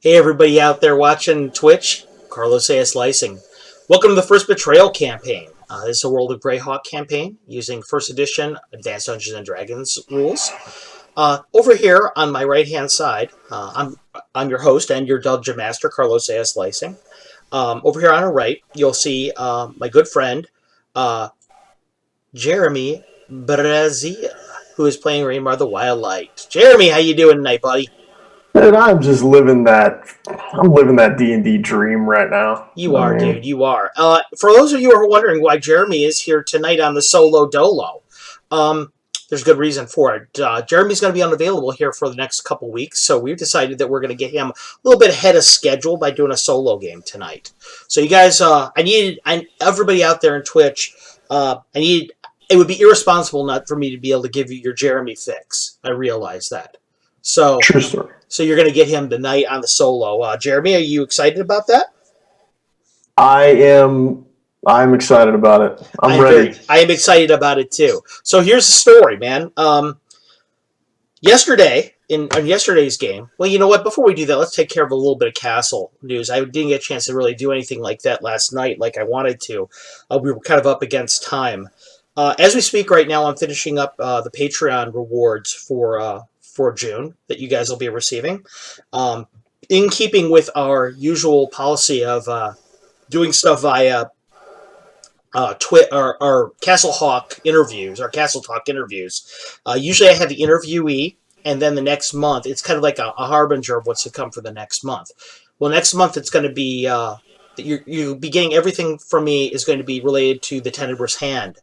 Hey, everybody out there watching Twitch, Carlos A.S. Lysing. Welcome to the first Betrayal campaign. This is a World of Greyhawk campaign using first edition Advanced Dungeons and Dragons rules. Over here on my right-hand side, I'm your host and your Dungeon Master, Carlos A.S. Lysing. Over here on our right, you'll see my good friend, Jeremy Brazia, who is playing Raymar the Wild Light. Jeremy, how you doing tonight, buddy? And I'm just living that. I'm living that D&D dream right now. You are, dude. You are. For those of you who are wondering why Jeremy is here tonight on the solo dolo, there's a good reason for it. Jeremy's going to be unavailable here for the next couple weeks, so we've decided that we're going to get him a little bit ahead of schedule by doing a solo game tonight. So you guys, everybody out there in Twitch, it would be irresponsible not for me to be able to give you your Jeremy fix. I realize that. So, True story. So you're going to get him tonight on the solo. Jeremy, are you excited about that? I'm excited about it. I'm ready. I am excited about it too. So here's the story, man. Yesterday, on yesterday's game, well, you know what? Before we do that, let's take care of a little bit of casl news. I didn't get a chance to really do anything like that last night like I wanted to. We were kind of up against time. As we speak right now, I'm finishing up the Patreon rewards for June that you guys will be receiving. In keeping with our usual policy of doing stuff via our Castle Hawk interviews, our Castle Talk interviews. Usually I have the interviewee, and then the next month, it's kind of like a harbinger of what's to come for the next month. Well, next month it's going to be, you'll be getting everything from me is going to be related to the Tenebrous Hand,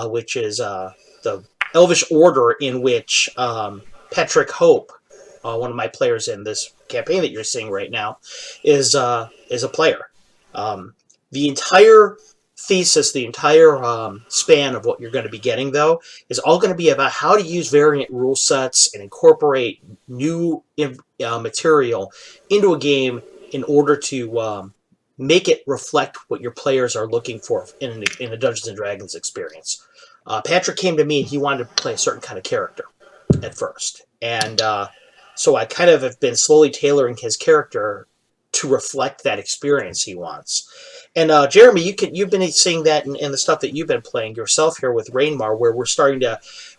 which is the Elvish order in which Patrick Hope, one of my players in this campaign that you're seeing right now, is a player. The entire thesis, the entire span of what you're going to be getting, though, is all going to be about how to use variant rule sets and incorporate new material into a game in order to make it reflect what your players are looking for in a Dungeons & Dragons experience. Patrick came to me and he wanted to play a certain kind of character at first. And so I kind of have been slowly tailoring his character to reflect that experience he wants. And Jeremy, you've been seeing that in the stuff that you've been playing yourself here with Rainmar, where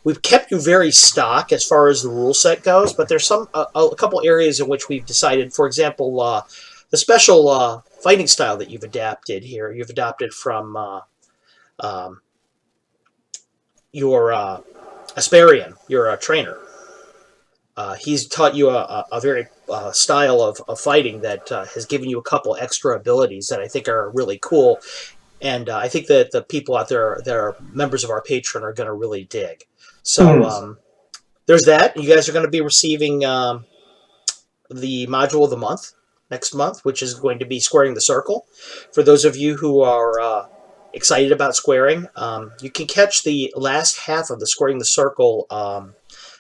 we've kept you very stock as far as the rule set goes, but there's a couple areas in which we've decided, for example, the special fighting style that you've adapted here, you've adopted from your Asparian, your trainer. He's taught you a very style of fighting that has given you a couple extra abilities that I think are really cool. And I think that the people out there that are members of our Patreon are going to really dig. So there's that. You guys are going to be receiving the module of the month next month, which is going to be Squaring the Circle. For those of you who are excited about squaring, you can catch the last half of the Squaring the Circle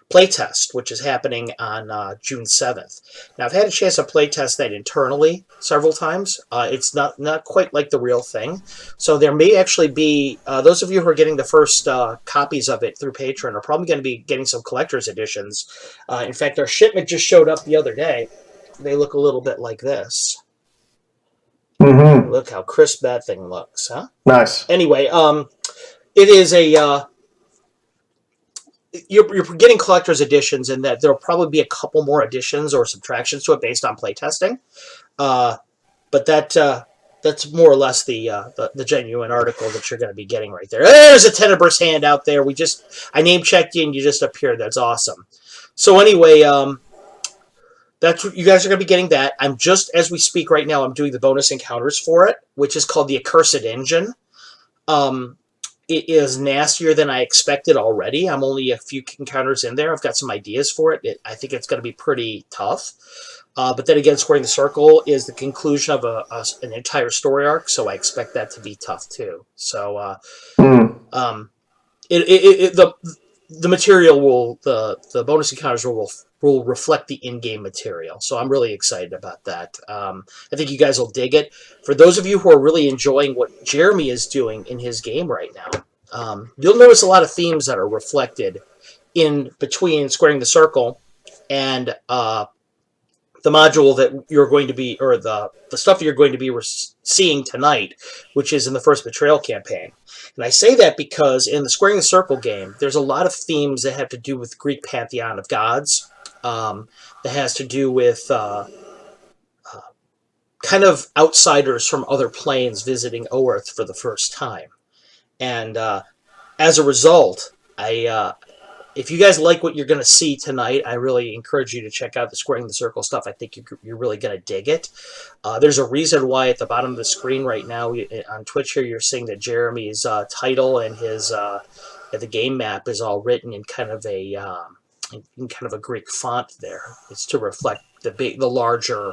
playtest, which is happening on June 7th. Now, I've had a chance to playtest that internally several times. It's not quite like the real thing. So there may actually be, those of you who are getting the first copies of it through Patreon are probably going to be getting some collector's editions. In fact, our shipment just showed up the other day. They look a little bit like this. Mm-hmm. Look how crisp that thing looks, huh? Nice. Anyway, it is a... You're getting collector's editions, and that there'll probably be a couple more additions or subtractions to it based on playtesting. But that's more or less the genuine article that you're going to be getting right there. There's a Tenebrous Hand out there. I name checked you, and you just appeared. That's awesome. So anyway, that's you guys are going to be getting that. I'm just as we speak right now. I'm doing the bonus encounters for it, which is called the Accursed Engine. It is nastier than I expected already. I'm only a few encounters in there. I've got some ideas for it. I think it's going to be pretty tough. But then again, Squaring the Circle is the conclusion of an entire story arc, so I expect that to be tough too. So, the material will the bonus encounters will reflect the in-game material. So I'm really excited about that. I think you guys will dig it. For those of you who are really enjoying what Jeremy is doing in his game right now, you'll notice a lot of themes that are reflected in between Squaring the Circle and the module that you're going to be, or the stuff you're going to be seeing tonight, which is in the first Betrayal campaign. And I say that because in the Squaring the Circle game, there's a lot of themes that have to do with Greek pantheon of gods. That has to do with kind of outsiders from other planes visiting Oerth for the first time. And as a result, if you guys like what you're going to see tonight, I really encourage you to check out the Squaring the Circle stuff. I think you're really going to dig it. There's a reason why at the bottom of the screen right now on Twitch here, you're seeing that Jeremy's title and his the game map is all written in kind of a Greek font there. It's to reflect the larger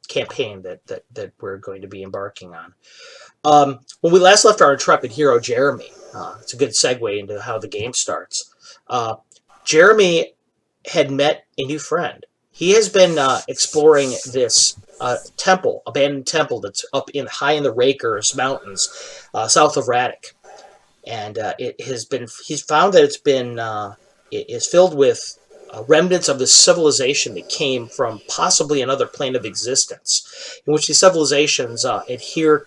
campaign that we're going to be embarking on. When we last left our intrepid hero, Jeremy, it's a good segue into how the game starts. Jeremy had met a new friend. He has been exploring this abandoned temple that's up high in the Rakers Mountains, south of Radek, and he's found that it is filled with remnants of the civilization that came from possibly another plane of existence, in which these civilizations adhere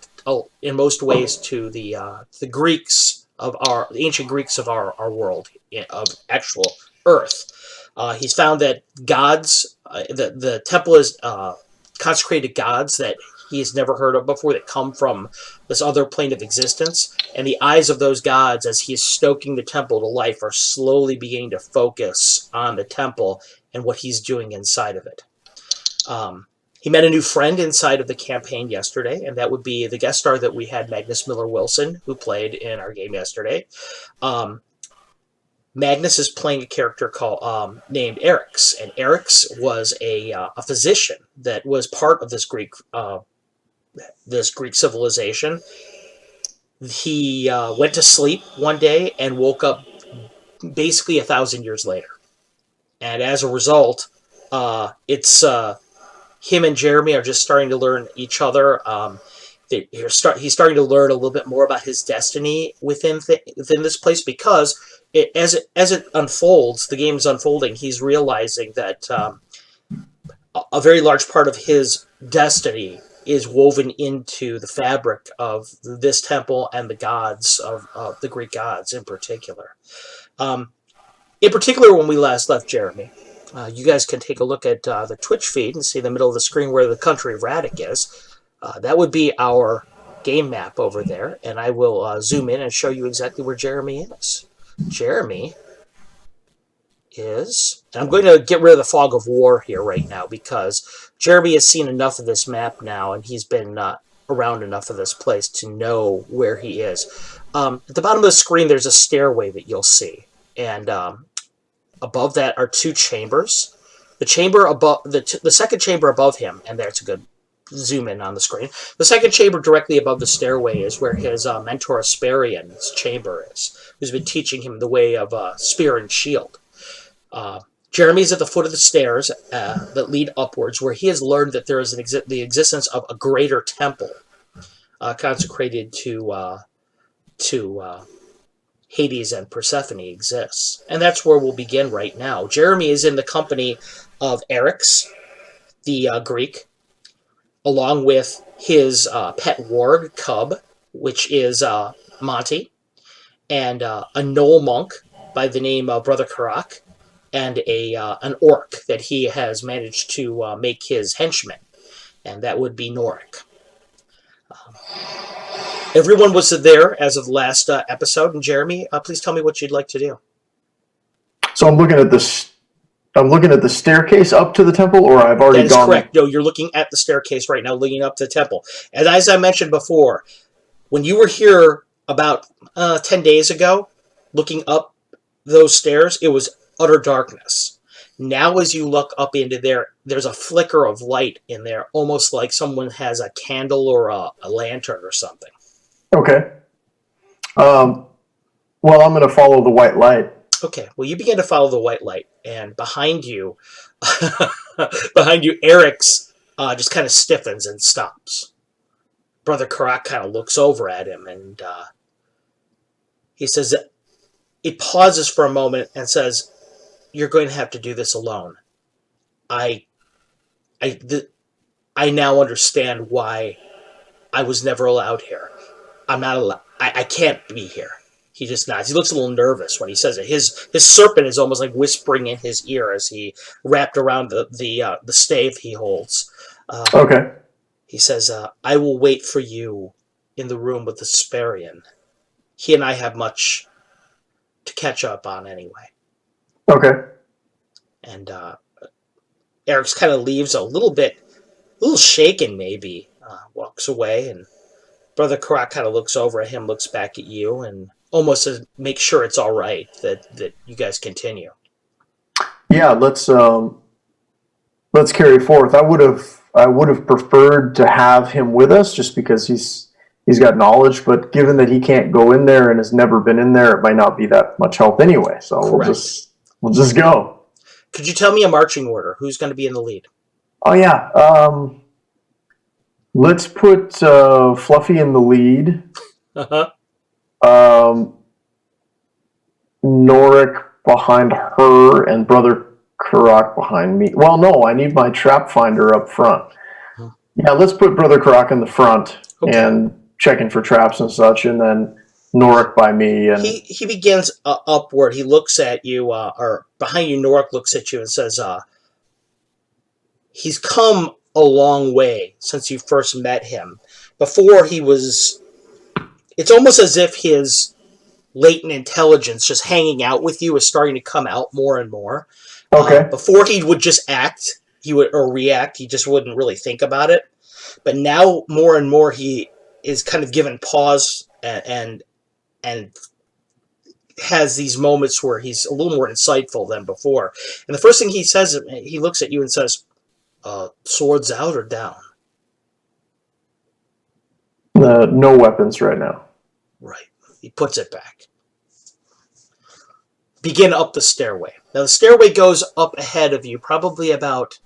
in most ways to the Greeks the ancient Greeks of our world, of actual Earth. He's found that gods, the temple is consecrated gods that he's never heard of before that come from this other plane of existence, and the eyes of those gods, as he's stoking the temple to life, are slowly beginning to focus on the temple and what he's doing inside of it. He met a new friend inside of the campaign yesterday, and that would be the guest star that we had, Magnus Miller Wilson, who played in our game yesterday. Magnus is playing a character named Eryx, and Eryx was a physician that was part of this Greek civilization. He went to sleep one day and woke up basically 1,000 years later, and as a result, it's him and Jeremy are just starting to learn each other. He's starting to learn a little bit more about his destiny within this place, because as it unfolds, the game's unfolding, he's realizing that a very large part of his destiny is woven into the fabric of this temple and the gods of the Greek gods in particular. In particular, when we last left Jeremy, you guys can take a look at the Twitch feed and see the middle of the screen where the country of Radek is. That would be our game map over there, and I will zoom in and show you exactly where Jeremy is. Jeremy is, and I'm going to get rid of the fog of war here right now, because Jeremy has seen enough of this map now, and he's been around enough of this place to know where he is. At the bottom of the screen, there's a stairway that you'll see, and above that are two chambers. The chamber above the second chamber above him, and there's a good zoom in on the screen. The second chamber directly above the stairway is where his mentor Asperian's chamber is, who's been teaching him the way of spear and shield. Jeremy's at the foot of the stairs that lead upwards, where he has learned that there is the existence of a greater temple consecrated to Hades and Persephone exists. And that's where we'll begin right now. Jeremy is in the company of Eryx, the Greek, along with his pet warg, Cub, which is Monty, and a Knoll monk by the name of Brother Karak, and an orc that he has managed to make his henchman, and that would be Norik. Everyone was there as of the last episode, and Jeremy, please tell me what you'd like to do. So I'm looking at this. I'm looking at the staircase up to the temple, or I've already gone. That is correct. No, you're looking at the staircase right now, leading up to the temple. And as I mentioned before, when you were here about 10 days ago, looking up those stairs, it was utter darkness. Now as you look up into there, there's a flicker of light in there, almost like someone has a candle or a lantern or something. Okay. Well, I'm going to follow the white light. Okay, well, you begin to follow the white light, and behind you, behind you, Eric's just kind of stiffens and stops. Brother Karak kind of looks over at him, and he says, it pauses for a moment and says, "You're going to have to do this alone. I, I now understand why I was never allowed here. I'm not allowed. I can't be here." He just nods. He looks a little nervous when he says it. His serpent is almost like whispering in his ear as he wrapped around the stave he holds. Okay. He says, "I will wait for you in the room with the Sparian. He and I have much to catch up on anyway." Okay. And Eric's kind of leaves a little shaken maybe, walks away, and Brother Karak kind of looks over at him, looks back at you, and almost says, make sure it's all right that you guys continue. Yeah, let's carry forth. I would have preferred to have him with us just because he's got knowledge, but given that he can't go in there and has never been in there, it might not be that much help anyway. So Correct. we'll just go. Could you tell me a marching order? Who's going to be in the lead? Oh yeah. Let's put Fluffy in the lead. Uh-huh. Norik behind her and Brother Karak behind me. Well, no, I need my trap finder up front. Yeah, let's put Brother Karak in the front and checking for traps and such, and then Norik by me. And he begins upward. He looks at you, or behind you, Norik looks at you and says, he's come a long way since you first met him. Before he was... It's almost as if his latent intelligence just hanging out with you is starting to come out more and more. Okay. Before he would just act, or react, he just wouldn't really think about it. But now, more and more, he is kind of given pause and has these moments where he's a little more insightful than before. And the first thing he says, he looks at you and says, swords out or down? No weapons right now. Right. He puts it back. Begin up the stairway. Now, the stairway goes up ahead of you, probably about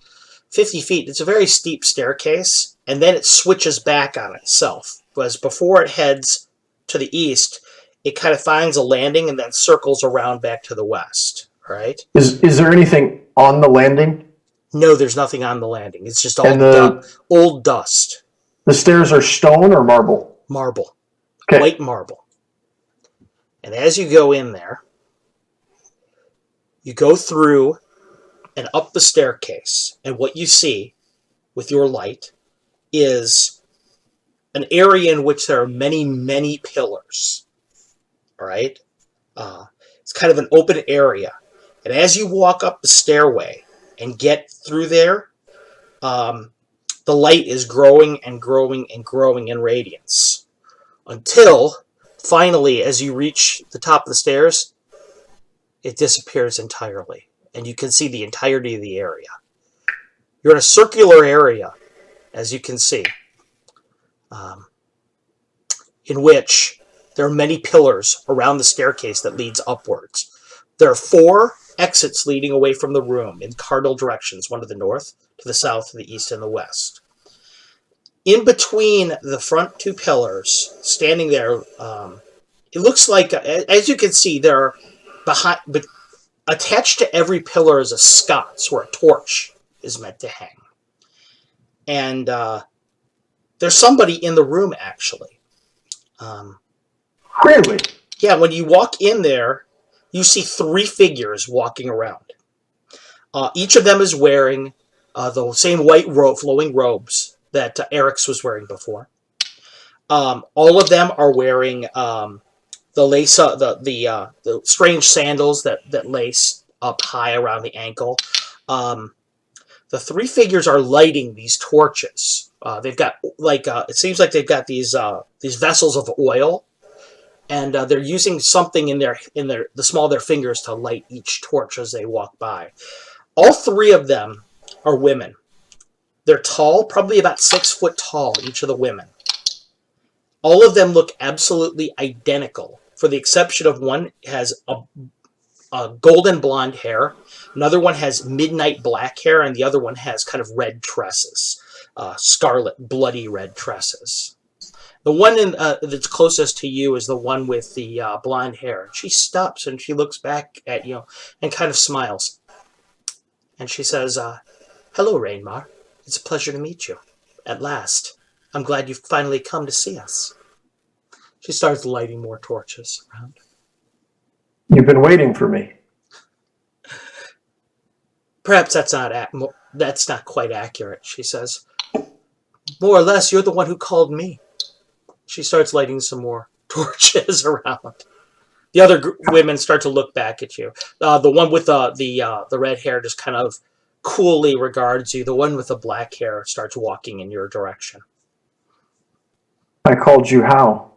50 feet. It's a very steep staircase, and then it switches back on itself. Whereas before it heads to the east, it kind of finds a landing and then circles around back to the west. Right? Is there anything on the landing? No, there's nothing on the landing. It's just all old dust. The stairs are stone or marble? Marble. Okay. White marble. And as you go in there, you go through and up the staircase, and what you see with your light is an area in which there are many, many pillars. All right? It's kind of an open area. And as you walk up the stairway and get through there, the light is growing and growing and growing in radiance. Until, finally, as you reach the top of the stairs, it disappears entirely. And you can see the entirety of the area. You're in a circular area, as you can see, in which there are many pillars around the staircase that leads upwards. There are 4 exits leading away from the room in cardinal directions, one to the north, to the south, to the east, and the west. In between the front 2 pillars, standing there, it looks like, as you can see, there are but attached to every pillar is a sconce where a torch is meant to hang. And there's somebody in the room, actually. Really? Yeah, when you walk in there, you see 3 figures walking around. Each of them is wearing the same white flowing robes that Eric's was wearing before. All of them are wearing the lace, the strange sandals that lace up high around the ankle. The 3 figures are lighting these torches. They've got it seems like they've got these vessels of oil, and they're using something in the small of their fingers to light each torch as they walk by. All 3 of them are women. They're tall, probably about 6 foot tall, each of the women. All of them look absolutely identical for the exception of one has a golden blonde hair, another one has midnight black hair, and the other one has kind of red tresses, scarlet, bloody red tresses. The one that's closest to you is the one with the blonde hair. She stops and she looks back at you and kind of smiles. And she says, "Hello, Rainmar. It's a pleasure to meet you. At last. I'm glad you've finally come to see us." She starts lighting more torches around. You've been waiting for me. "Perhaps that's not quite accurate," she says. "More or less, you're the one who called me." She starts lighting some more torches around. The other women start to look back at you. The one with the red hair just kind of coolly regards you. The one with the black hair starts walking in your direction. I called you how?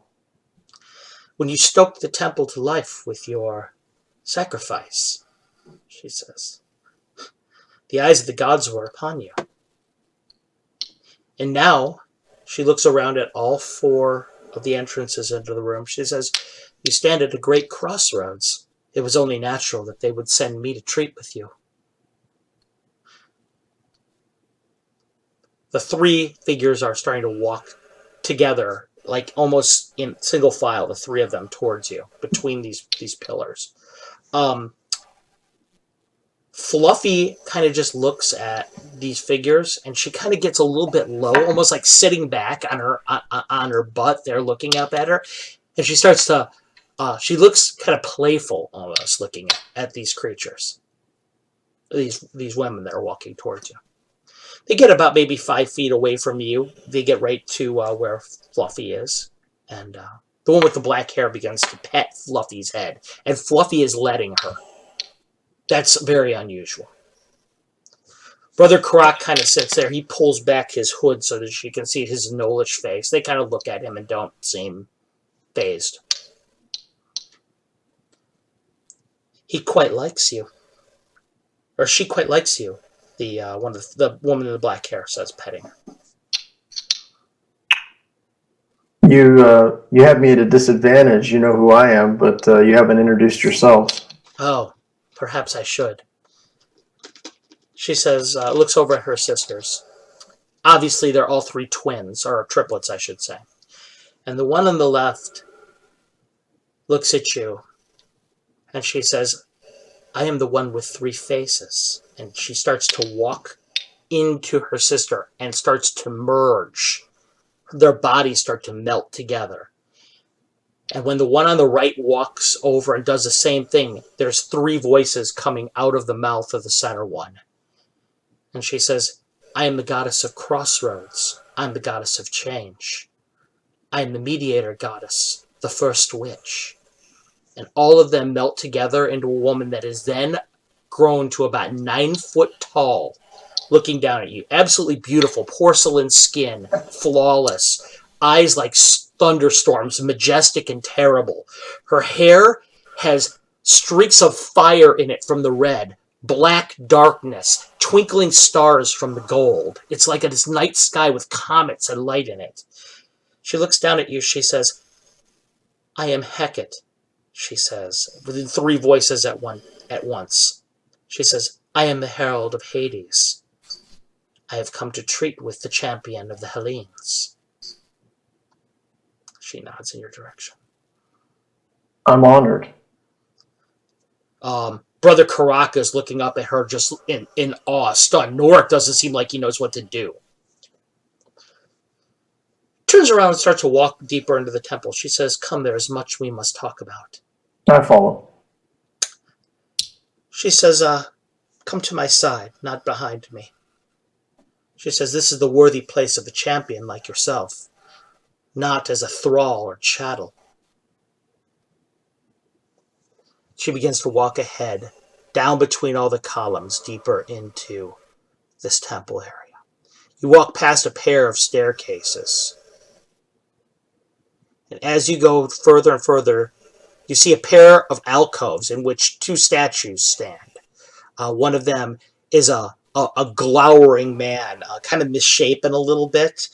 "When you stoked the temple to life with your sacrifice," she says. "The eyes of the gods were upon you. And now," she looks around at all four of the entrances into the room. She says, "You stand at a great crossroads. It was only natural that they would send me to treat with you." The three figures are starting to walk together, like almost in single file, the three of them towards you, between these pillars. Fluffy kind of just looks at these figures, and she kind of gets a little bit low, almost like sitting back on her butt there, looking up at her, and she starts to. She looks kind of playful, almost looking at these creatures, these women that are walking towards you. They get about maybe 5 feet away from you. They get right to where Fluffy is, and the one with the black hair begins to pet Fluffy's head, and Fluffy is letting her. That's very unusual. Brother Karak kind of sits there. He pulls back his hood so that she can see his knowlish face. They kind of look at him and don't seem fazed. "He quite likes you. Or she quite likes you," the woman in the black hair says, petting her. You have me at a disadvantage. You know who I am, but you haven't introduced yourselves. "Oh, perhaps I should." She says, looks over at her sisters. Obviously, they're all three twins, or triplets, I should say. And the one on the left looks at you, and she says, "I am the one with three faces." And she starts to walk into her sister and starts to merge. Their bodies start to melt together. And when the one on the right walks over and does the same thing, there's three voices coming out of the mouth of the center one. And she says, "I am the goddess of crossroads. I'm the goddess of change. I am the mediator goddess, the first witch." And all of them melt together into a woman that is then grown to about 9 foot tall, looking down at you. Absolutely beautiful, porcelain skin, flawless, eyes like thunderstorms, majestic and terrible. Her hair has streaks of fire in it from the red, black darkness, twinkling stars from the gold. It's like this night sky with comets and light in it. She looks down at you. She says, "I am Hecate," she says, with three voices at once. She says, "I am the herald of Hades. I have come to treat with the champion of the Hellenes." She nods in your direction. I'm honored. Brother Karaka is looking up at her just in awe, stunned. Norik doesn't seem like he knows what to do. Turns around and starts to walk deeper into the temple. She says, "Come, there is much we must talk about." I follow. She says, "Come to my side, not behind me." She says, "This is the worthy place of a champion like yourself, not as a thrall or chattel." She begins to walk ahead, down between all the columns, deeper into this temple area. You walk past a pair of staircases. And as you go further and further, you see a pair of alcoves in which two statues stand. One of them is a glowering man, kind of misshapen a little bit,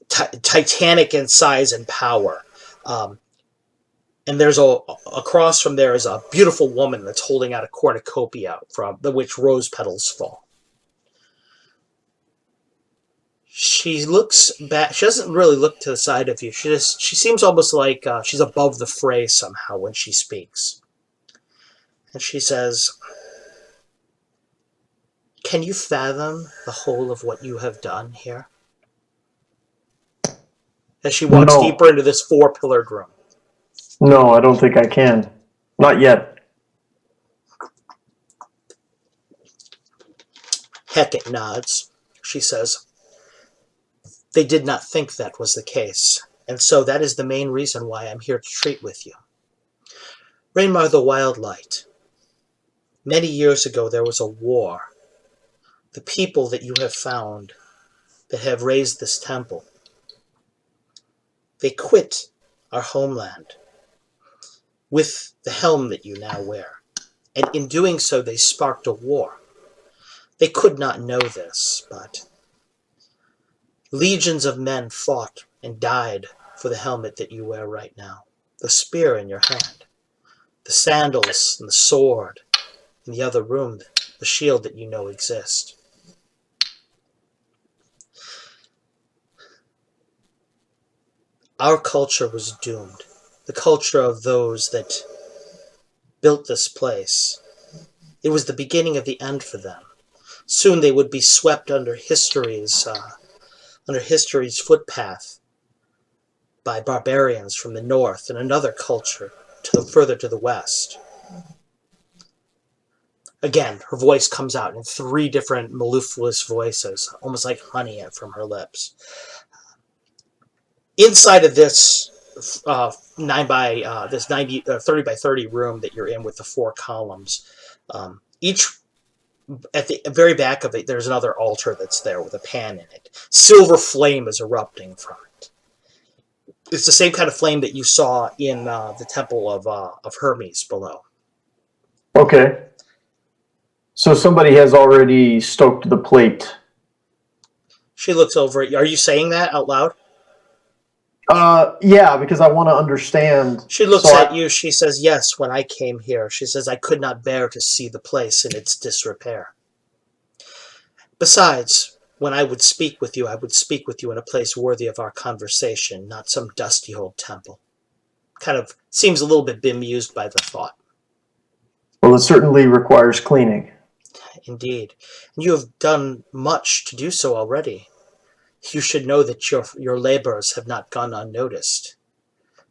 titanic in size and power. And there's across from there is a beautiful woman that's holding out a cornucopia from the which rose petals fall. She looks back. She doesn't really look to the side of you. She seems almost like she's above the fray somehow when she speaks. And she says, "Can you fathom the whole of what you have done here?" As she walks No. deeper into this four-pillared room. No, I don't think I can. Not yet. Hecate nods. She says, "They did not think that was the case, and so that is the main reason why I'm here to treat with you. Rainmar the Wild Light. Many years ago there was a war. The people that you have found that have raised this temple, they quit our homeland with the helm that you now wear, and in doing so they sparked a war. They could not know this, but legions of men fought and died for the helmet that you wear right now, the spear in your hand, the sandals and the sword in the other room, the shield that you know exists. Our culture was doomed. The culture of those that built this place. It was the beginning of the end for them. Soon they would be swept under history's footpath by barbarians from the north and another culture further to the west. Again, her voice comes out in three different mellifluous voices, almost like honey from her lips. Inside of this 30 by 30 room that you're in with the four columns, each at the very back of it, there's another altar that's there with a pan in it. Silver flame is erupting from it. It's the same kind of flame that you saw in the temple of Hermes below. Okay. So somebody has already stoked the plate. She looks over at you. Are you saying that out loud? Yeah, because I want to understand. She looks at you. She says, "Yes, when I came here," she says, "I could not bear to see the place in its disrepair. Besides, when I would speak with you in a place worthy of our conversation, not some dusty old temple." Kind of seems a little bit bemused by the thought. Well, it certainly requires cleaning. Indeed. And you have done much to do so already. You should know that your labors have not gone unnoticed.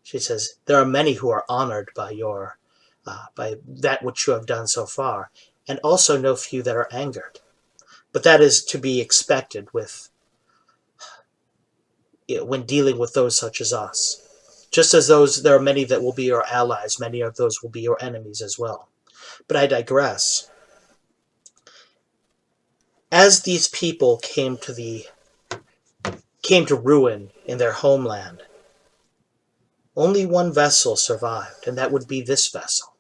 She says, "There are many who are honored by by that which you have done so far, and also no few that are angered. But that is to be expected when dealing with those such as us. Just as there are many that will be your allies, many of those will be your enemies as well. But I digress. As these people came to ruin in their homeland, only one vessel survived, and that would be this vessel.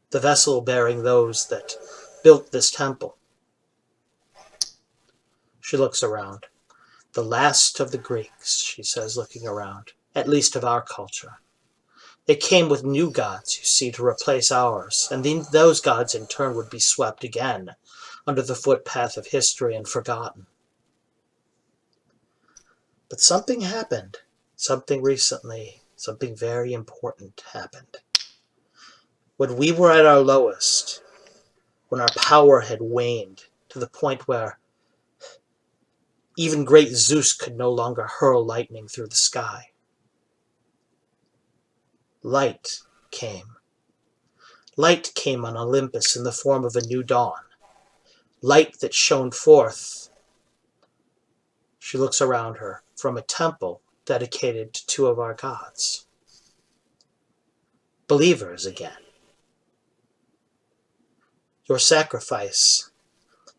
The vessel bearing those that built this temple." She looks around. "The last of the Greeks," she says, looking around, "at least of our culture. They came with new gods, you see, to replace ours, and those gods in turn would be swept again under the footpath of history and forgotten. But something happened, something recently, something very important happened. When we were at our lowest, when our power had waned to the point where even great Zeus could no longer hurl lightning through the sky, light came. Light came on Olympus in the form of a new dawn. Light that shone forth," she looks around her, "from a temple dedicated to two of our gods. Believers again. Your sacrifice,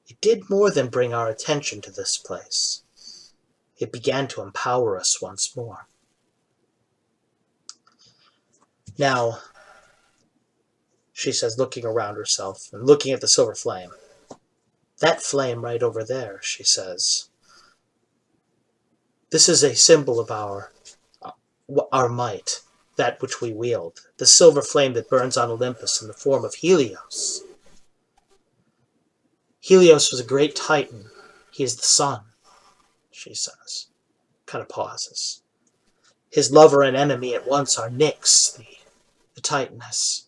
it did more than bring our attention to this place. It began to empower us once more. Now," she says, looking around herself and looking at the silver flame, "that flame right over there," she says, "this is a symbol of our might, that which we wield, the silver flame that burns on Olympus in the form of Helios. Helios was a great titan. He is the sun, she says. Kind of pauses. His lover and enemy at once are Nyx, the titaness.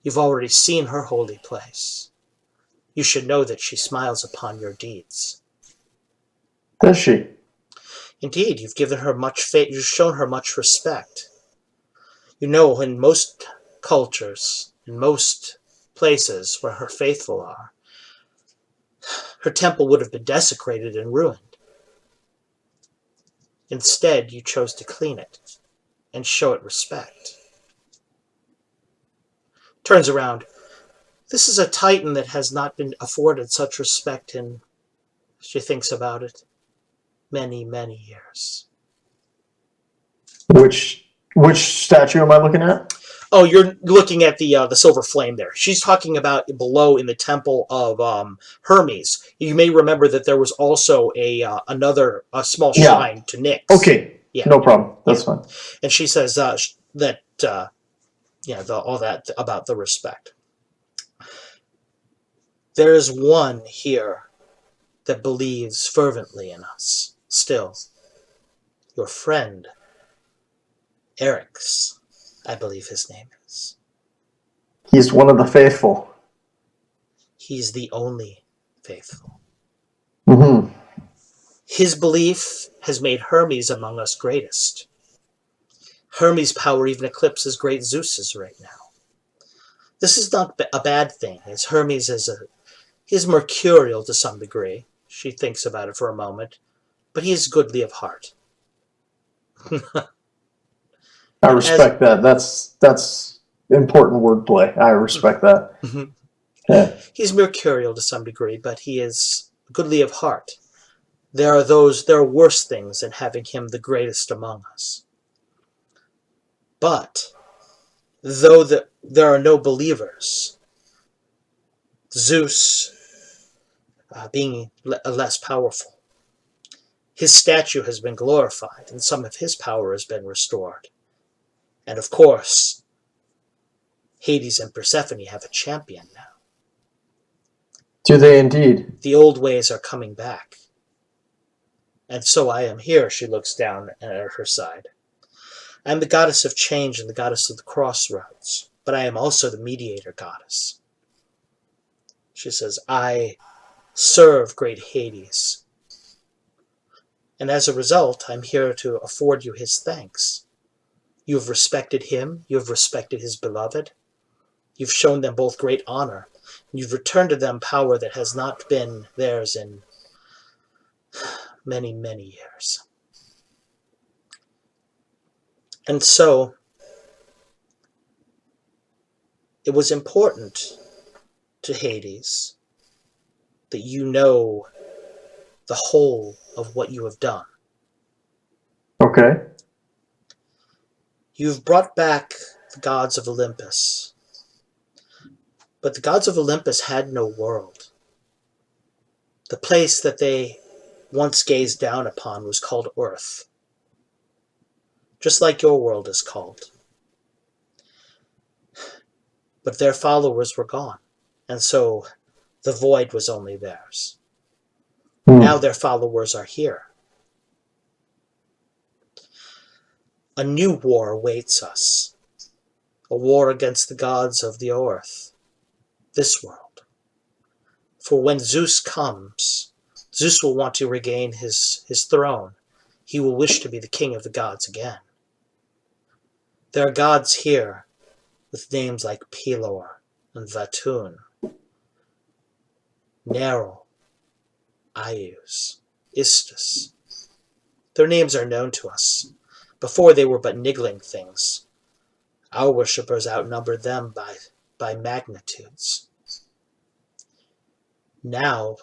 You've already seen her holy place. You should know that she smiles upon your deeds. Does she? Indeed, you've given her much faith. You've shown her much respect. You know, in most cultures, in most places where her faithful are, her temple would have been desecrated and ruined. Instead, you chose to clean it and show it respect. Turns around. This is a titan that has not been afforded such respect in, she thinks about it, many, many years. Which statue am I looking at? Oh, you're looking at the silver flame there. She's talking about below in the temple of Hermes. You may remember that there was also another small shrine to Nyx. Okay. Yeah. No problem. That's fine. And she says that all that about the respect. There is one here that believes fervently in us. Still, your friend, Eric's, I believe his name is. He's one of the faithful. He's the only faithful. Mm-hmm. His belief has made Hermes among us greatest. Hermes' power even eclipses great Zeus's right now. This is not a bad thing, as Hermes is mercurial to some degree. She thinks about it for a moment, but he is goodly of heart. I respect that. That's important wordplay. I respect that. Mm-hmm. Yeah. He's mercurial to some degree, but he is goodly of heart. There are worse things than having him the greatest among us. But though there are no believers, Zeus being less powerful, his statue has been glorified and some of his power has been restored. And of course, Hades and Persephone have a champion now. Do they indeed? The old ways are coming back. And so I am here, she looks down at her side. I am the goddess of change and the goddess of the crossroads, but I am also the mediator goddess. She says, I serve great Hades. And as a result, I'm here to afford you his thanks. You have respected him, you have respected his beloved. You've shown them both great honor, and you've returned to them power that has not been theirs in many, many years. And so, it was important to Hades that you know the whole of what you have done. Okay. You've brought back the gods of Olympus. But the gods of Olympus had no world. The place that they once gazed down upon was called Earth. Just like your world is called. But their followers were gone, and so the void was only theirs. Now their followers are here. A new war awaits us. A war against the gods of the earth. This world. For when Zeus comes, Zeus will want to regain his throne. He will wish to be the king of the gods again. There are gods here with names like Pelor and Vatun, Nero, Ius, Istus. Their names are known to us. Before they were but niggling things. Our worshippers outnumbered them by magnitudes. Now,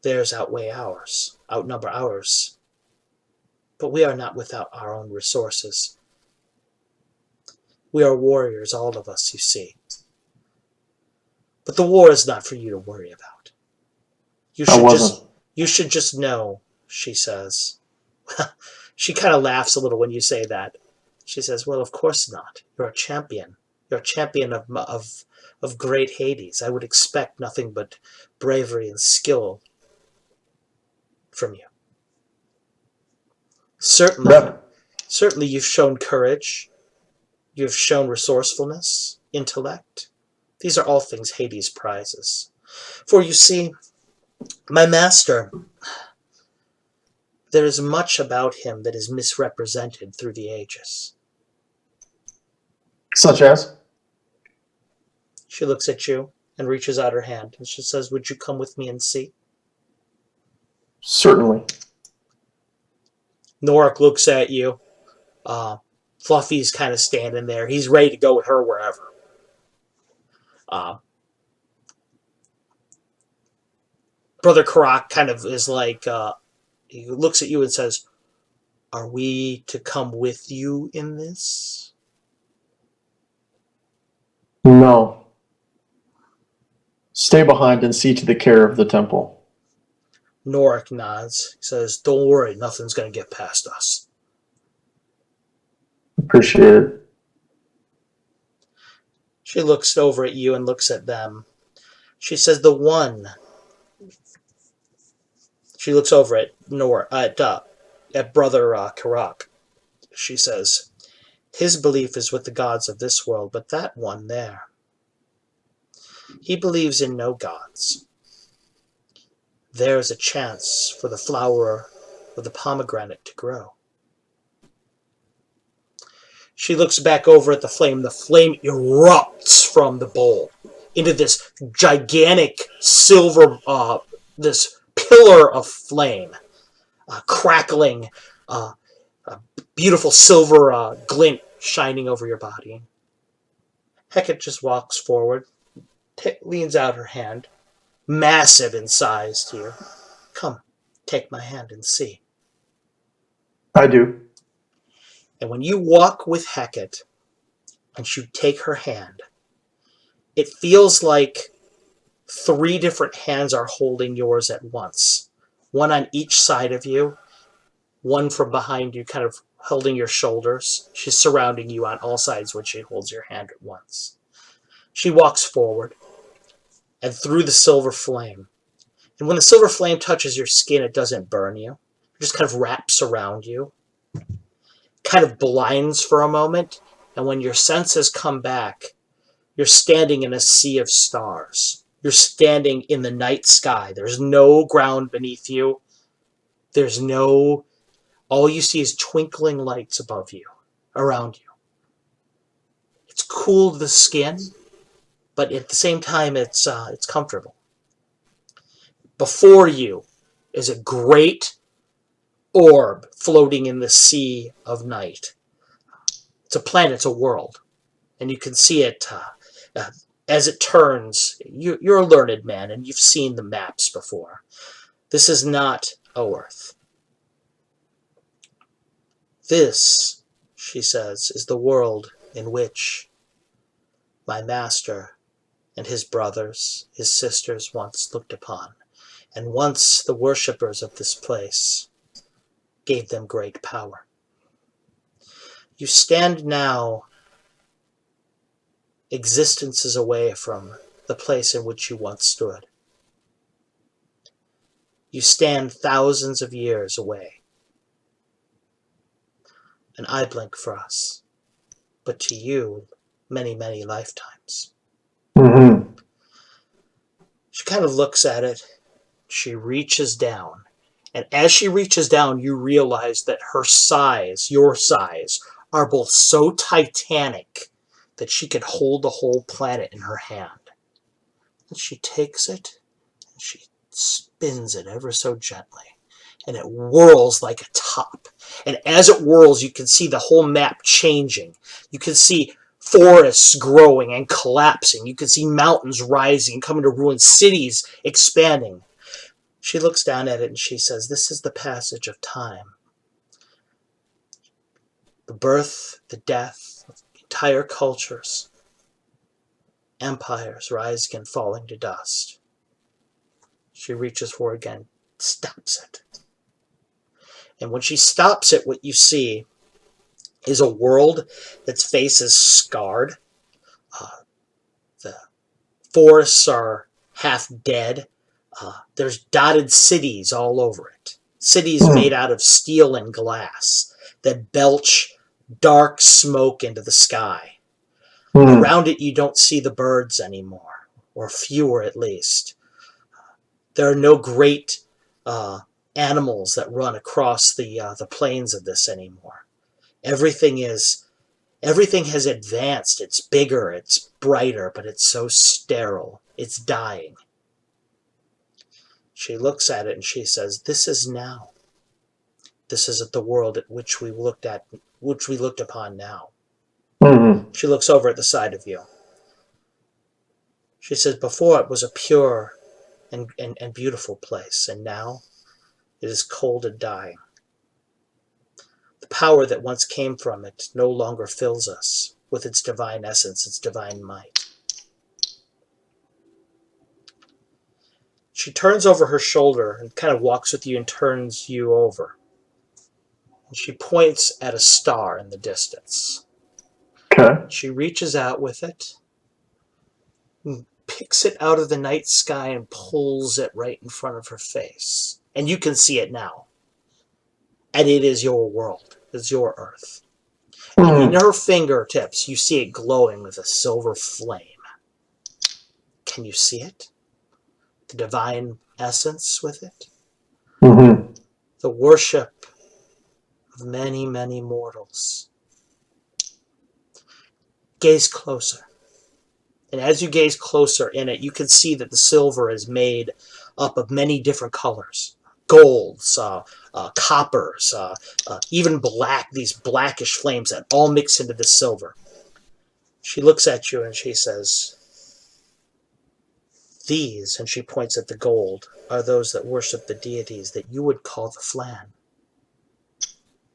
theirs outnumber ours. But we are not without our own resources. We are warriors, all of us, you see. But the war is not for you to worry about. You should just know, she says. She kind of laughs a little when you say that. She says, well, of course not. You're a champion. You're a champion of great Hades. I would expect nothing but bravery and skill from you. Certainly, That certainly you've shown courage. You've shown resourcefulness, intellect. These are all things Hades prizes. For you see, my master, there is much about him that is misrepresented through the ages. such as? She looks at you and reaches out her hand, and she says, would you come with me and see? Certainly. Norik looks at you. Fluffy's kind of standing there. He's ready to go with her wherever. Brother Karak kind of is like, he looks at you and says, are we to come with you in this? No. Stay behind and see to the care of the temple. Norik nods. He says, don't worry, nothing's going to get past us. Appreciate it. She looks over at you and looks at them. She says, the one. She looks over at at Brother Karak. She says, his belief is with the gods of this world, but that one there, he believes in no gods. There is a chance for the flower of the pomegranate to grow. She looks back over at the flame. The flame erupts from the bowl into this gigantic silver, this pillar of flame, crackling, a beautiful silver glint shining over your body. Hecate just walks forward, leans out her hand, massive in size to you. Come, take my hand and see. I do. And when you walk with Hecate and you take her hand, it feels like 3 different hands are holding yours at once. One on each side of you, one from behind you, kind of holding your shoulders. She's surrounding you on all sides when she holds your hand at once. She walks forward and through the silver flame. And when the silver flame touches your skin, it doesn't burn you. It just kind of wraps around you, kind of blinds for a moment. And when your senses come back, you're standing in a sea of stars. You're standing in the night sky. There's no ground beneath you. There's no... All you see is twinkling lights above you, around you. It's cool to the skin, but at the same time, it's comfortable. Before you is a great orb floating in the sea of night. It's a planet, it's a world. And you can see it as it turns. You're a learned man, and you've seen the maps before. This is not Earth. This, she says, is the world in which my master and his brothers, his sisters once looked upon, and once the worshippers of this place gave them great power. You stand now existences away from the place in which you once stood. You stand thousands of years away. An eye blink for us, but to you, many, many lifetimes. Mm-hmm. She kind of looks at it. She reaches down. And as she reaches down, you realize that her size, your size, are both so titanic that she could hold the whole planet in her hand. And she takes it and she spins it ever so gently. And it whirls like a top. And as it whirls, you can see the whole map changing. You can see forests growing and collapsing. You can see mountains rising, coming to ruin, cities expanding. She looks down at it and she says, this is the passage of time. The birth, the death of entire cultures, empires rising and falling to dust. She reaches for it again, stops it. And when she stops it, what you see is a world that's face is scarred. The forests are half dead. There's dotted cities all over it. Cities made out of steel and glass that belch dark smoke into the sky. Around it, you don't see the birds anymore, or fewer at least. There are no great animals that run across the plains of this anymore. Everything has advanced. It's bigger, it's brighter, but it's so sterile. It's dying. She looks at it and she says, "This is now. This isn't the world at which we looked upon now." She looks over at the side of you. She says, "Before it was a pure and beautiful place, and now it is cold and dying. The power that once came from it no longer fills us with its divine essence, its divine might." She turns over her shoulder and kind of walks with you and turns you over. And she points at a star in the distance. Okay. She reaches out with it and picks it out of the night sky and pulls it right in front of her face. And you can see it now. And it is your world. It's your Earth. And in her fingertips, you see it glowing with a silver flame. Can you see it? The divine essence with it? The worship of many, many mortals. Gaze closer. And as you gaze closer in it, you can see that the silver is made up of many different colors. Golds, coppers, even black, these blackish flames that all mix into the silver. She looks at you and she says, "These," and she points at the gold, "are those that worship the deities that you would call the Flan.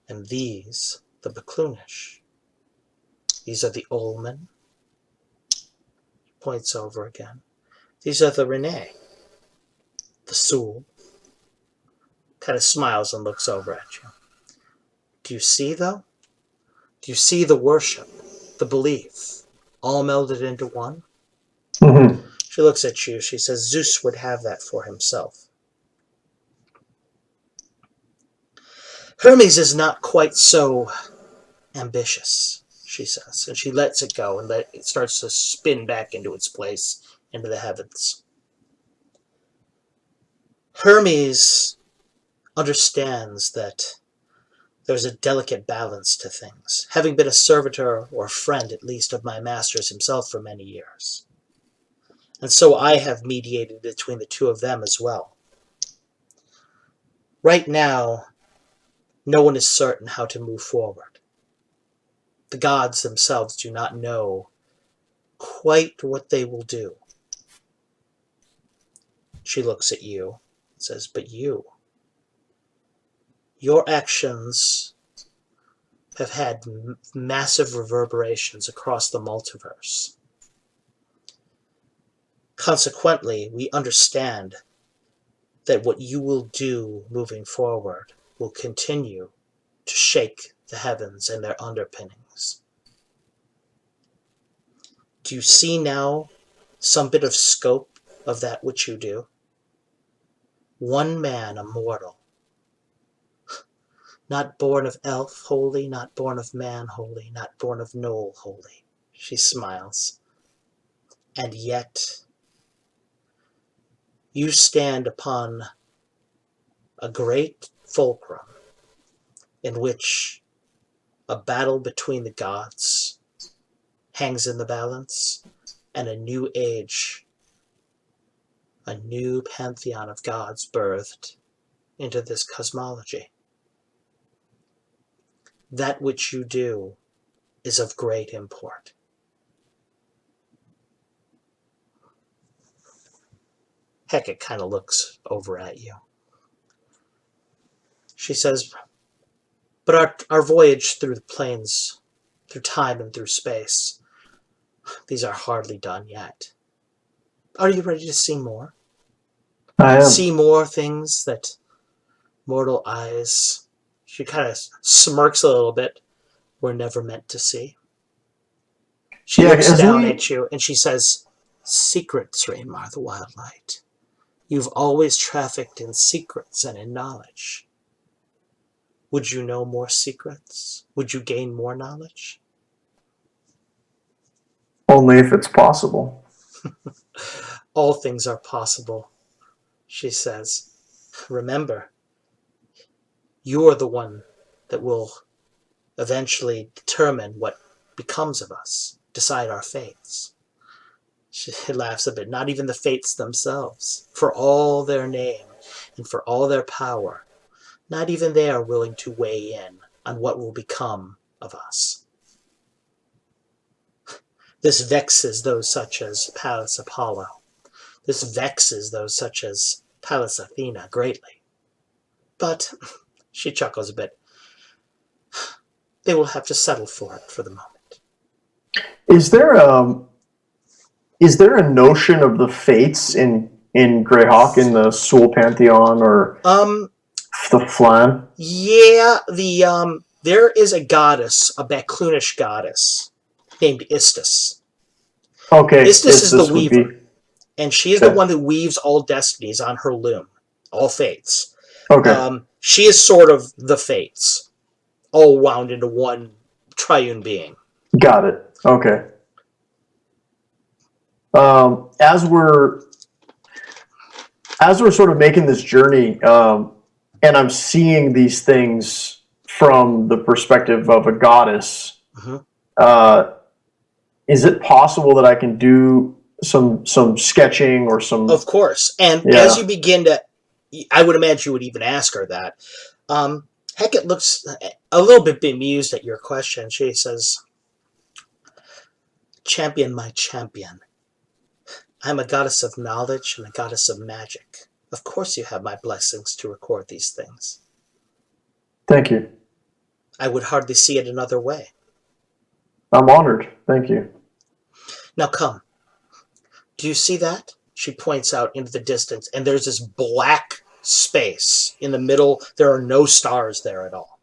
And these, the Baklunish. These are the Olmen." Points over again. "These are the Renee. The Sul." Kind of smiles and looks over at you. "Do you see, though? Do you see the worship, the belief, all melded into one?" She looks at you. She says, "Zeus would have that for himself. Hermes is not quite so ambitious," she says. And she lets it go and it starts to spin back into its place, into the heavens. Hermes understands that there's a delicate balance to things, having been a servitor or friend at least of my master's himself for many years. And so I have mediated between the two of them as well. Right now, no one is certain how to move forward. The gods themselves do not know quite what they will do." She looks at you and says, "But your actions have had massive reverberations across the multiverse. Consequently, we understand that what you will do moving forward will continue to shake the heavens and their underpinnings. Do you see now some bit of scope of that which you do? One man, a mortal, not born of elf holy, not born of man holy, not born of gnoll holy." She smiles. "And yet, you stand upon a great fulcrum in which a battle between the gods hangs in the balance, and a new age, a new pantheon of gods birthed into this cosmology. That which you do is of great import." Hecate kind of looks over at you. She says, "But our voyage through the planes, through time and through space, these are hardly done yet. Are you ready to see more? I am. See more things that mortal eyes..." She kind of smirks a little bit. were never meant to see. She Yeah, looks as down we at you and she says, secrets, Rainmar the Wildlight. You've always trafficked in secrets and in knowledge. Would you know more secrets? Would you gain more knowledge? only if it's possible. All things are possible, she says. Remember, you are the one that will eventually determine what becomes of us, decide our fates. She laughs a bit. Not even the fates themselves, for all their name and for all their power, not even they are willing to weigh in on what will become of us. This vexes those such as Pallas Apollo. This vexes those such as Pallas Athena greatly. But, she chuckles a bit, they will have to settle for it for the moment. Is there a notion of the fates in Greyhawk in the Soul Pantheon or the Flan? Yeah, there is a goddess, a Baclunish goddess, named Istis. Okay, Istis is the this would be weaver, and she is the one that weaves all destinies on her loom, all fates. okay. She is sort of the fates, all wound into one triune being. Got it. Okay. As we're sort of making this journey, and I'm seeing these things from the perspective of a goddess, uh, is it possible that I can do some sketching or some? Of course. And as you begin to, I would imagine you would even ask her that. Hecate looks a little bit bemused at your question. She says, champion, my champion. I'm a goddess of knowledge and a goddess of magic. Of course you have my blessings to record these things. Thank you. I would hardly see it another way. I'm honored. Thank you. Now come. Do you see that? She points out into the distance, and there's this black space in the middle. There are no stars there at all.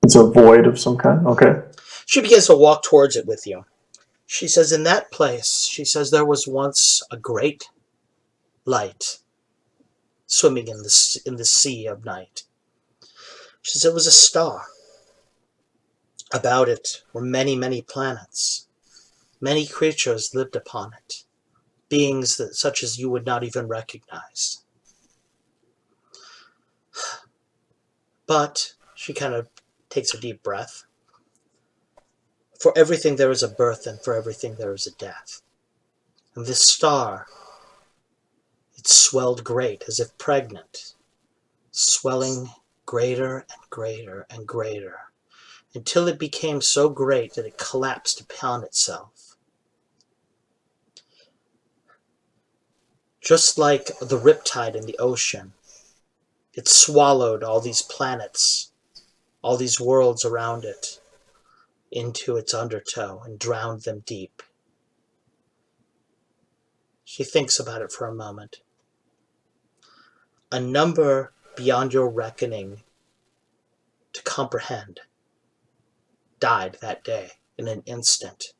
It's a void of some kind? Okay. She begins to walk towards it with you. She says, in that place, she says, there was once a great light swimming in the sea of night. She says, it was a star. About it were many, many planets. Many creatures lived upon it. Beings such as you would not even recognize. But she kind of takes a deep breath. For everything there is a birth, and for everything there is a death. And this star, it swelled great, as if pregnant, swelling greater and greater and greater, until it became so great that it collapsed upon itself. Just like the riptide in the ocean, it swallowed all these planets, all these worlds around it, into its undertow and drowned them deep. She thinks about it for a moment. A number beyond your reckoning to comprehend died that day in an instant.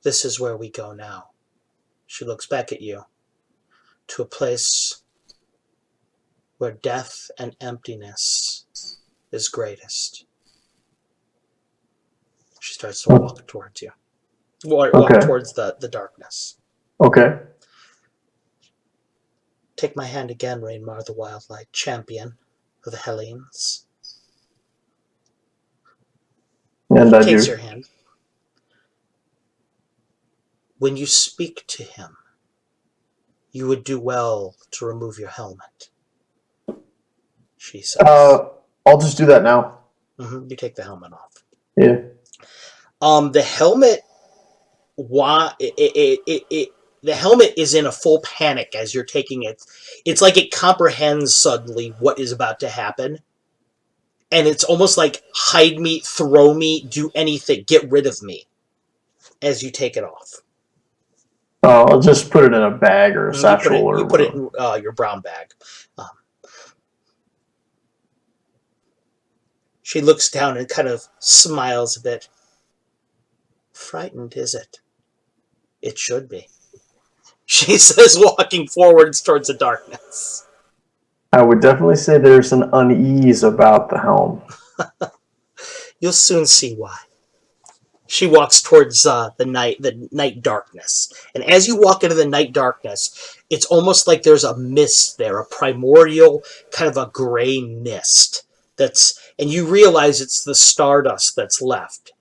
This is where we go now. She looks back at you, to a place where death and emptiness is greatest. She starts to walk towards you. Walk towards the darkness. Okay. Take my hand again, Rainmar the Wildlight, champion of the Hellenes. And I do. Takes your hand. When you speak to him, you would do well to remove your helmet, she says. I'll just do that now. You take the helmet off. Yeah. The helmet, the helmet is in a full panic as you're taking it. It's like it comprehends suddenly what is about to happen. And it's almost like, hide me, throw me, do anything, get rid of me, as you take it off. I'll just put it in a bag or a satchel or you put it in your brown bag. She looks down and kind of smiles a bit. Frightened, is it? It should be. She says, walking forwards towards the darkness. I would definitely say there's an unease about the helm. You'll soon see why. She walks towards the night darkness. And as you walk into the night darkness, it's almost like there's a mist there, a primordial kind of a gray mist. And you realize it's the stardust that's left.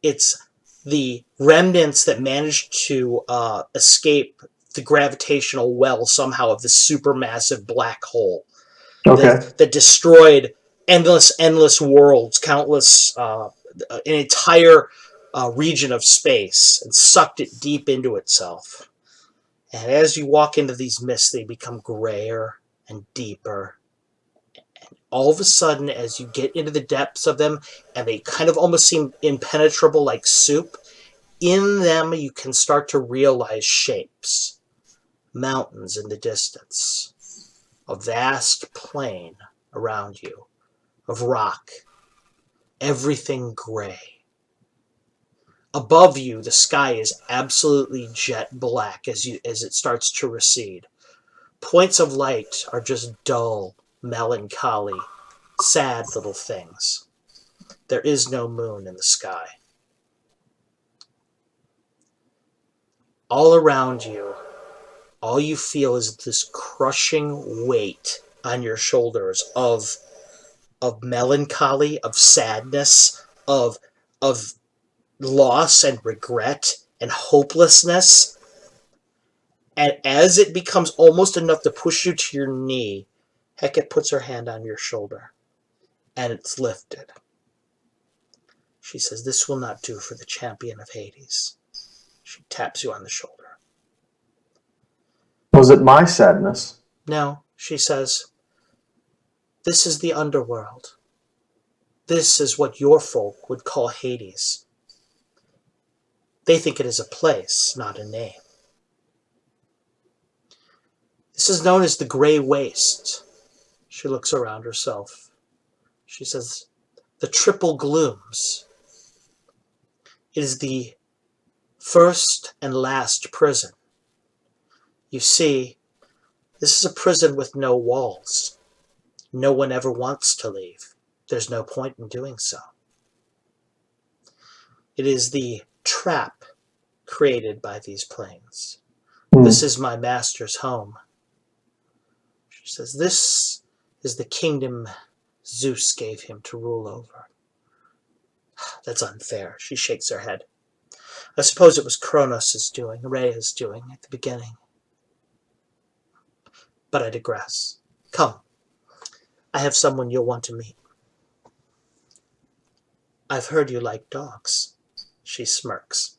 It's the remnants that managed to escape the gravitational well somehow of this supermassive black hole. Okay. That destroyed endless worlds, countless, an entire region of space, and sucked it deep into itself. And as you walk into these mists, they become grayer and deeper. And all of a sudden, as you get into the depths of them, and they kind of almost seem impenetrable like soup, in them you can start to realize shapes. Mountains in the distance. A vast plain around you of rock, everything gray. Above you, the sky is absolutely jet black as it starts to recede. Points of light are just dull, melancholy, sad little things. There is no moon in the sky. All around you, all you feel is this crushing weight on your shoulders of melancholy, of sadness, of loss and regret and hopelessness. And as it becomes almost enough to push you to your knee, Hecate puts her hand on your shoulder, and it's lifted. She says, "This will not do for the champion of Hades." She taps you on the shoulder. Was it my sadness? No, she says, "This is the underworld. This is what your folk would call Hades. They think it is a place, not a name. This is known as the Grey Waste." She looks around herself. She says, "The Triple Glooms. It is the first and last prison. You see, this is a prison with no walls. No one ever wants to leave. There's no point in doing so. It is the trap created by these planes. This is my master's home." She says, "This is the kingdom Zeus gave him to rule over." "That's unfair." She shakes her head. "I suppose it was Kronos' doing, Rhea's doing at the beginning. But I digress. Come, I have someone you'll want to meet." "I've heard you like dogs." She smirks.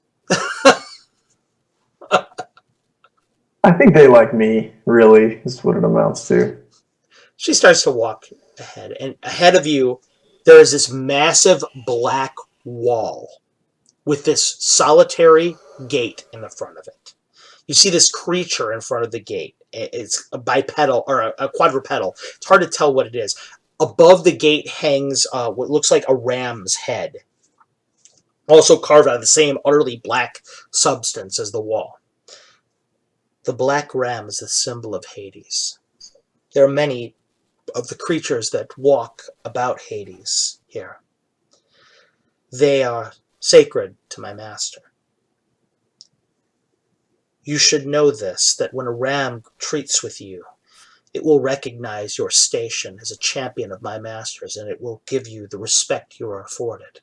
I think they like me, really, is what it amounts to. She starts to walk ahead, and ahead of you, there is this massive black wall with this solitary gate in the front of it. You see this creature in front of the gate. It's a bipedal or a quadrupedal. It's hard to tell what it is. Above the gate hangs what looks like a ram's head, also carved out of the same utterly black substance as the wall. The black ram is the symbol of Hades. There are many of the creatures that walk about Hades here. They are sacred to my master. You should know this, that when a ram treats with you, it will recognize your station as a champion of my master's, and it will give you the respect you are afforded."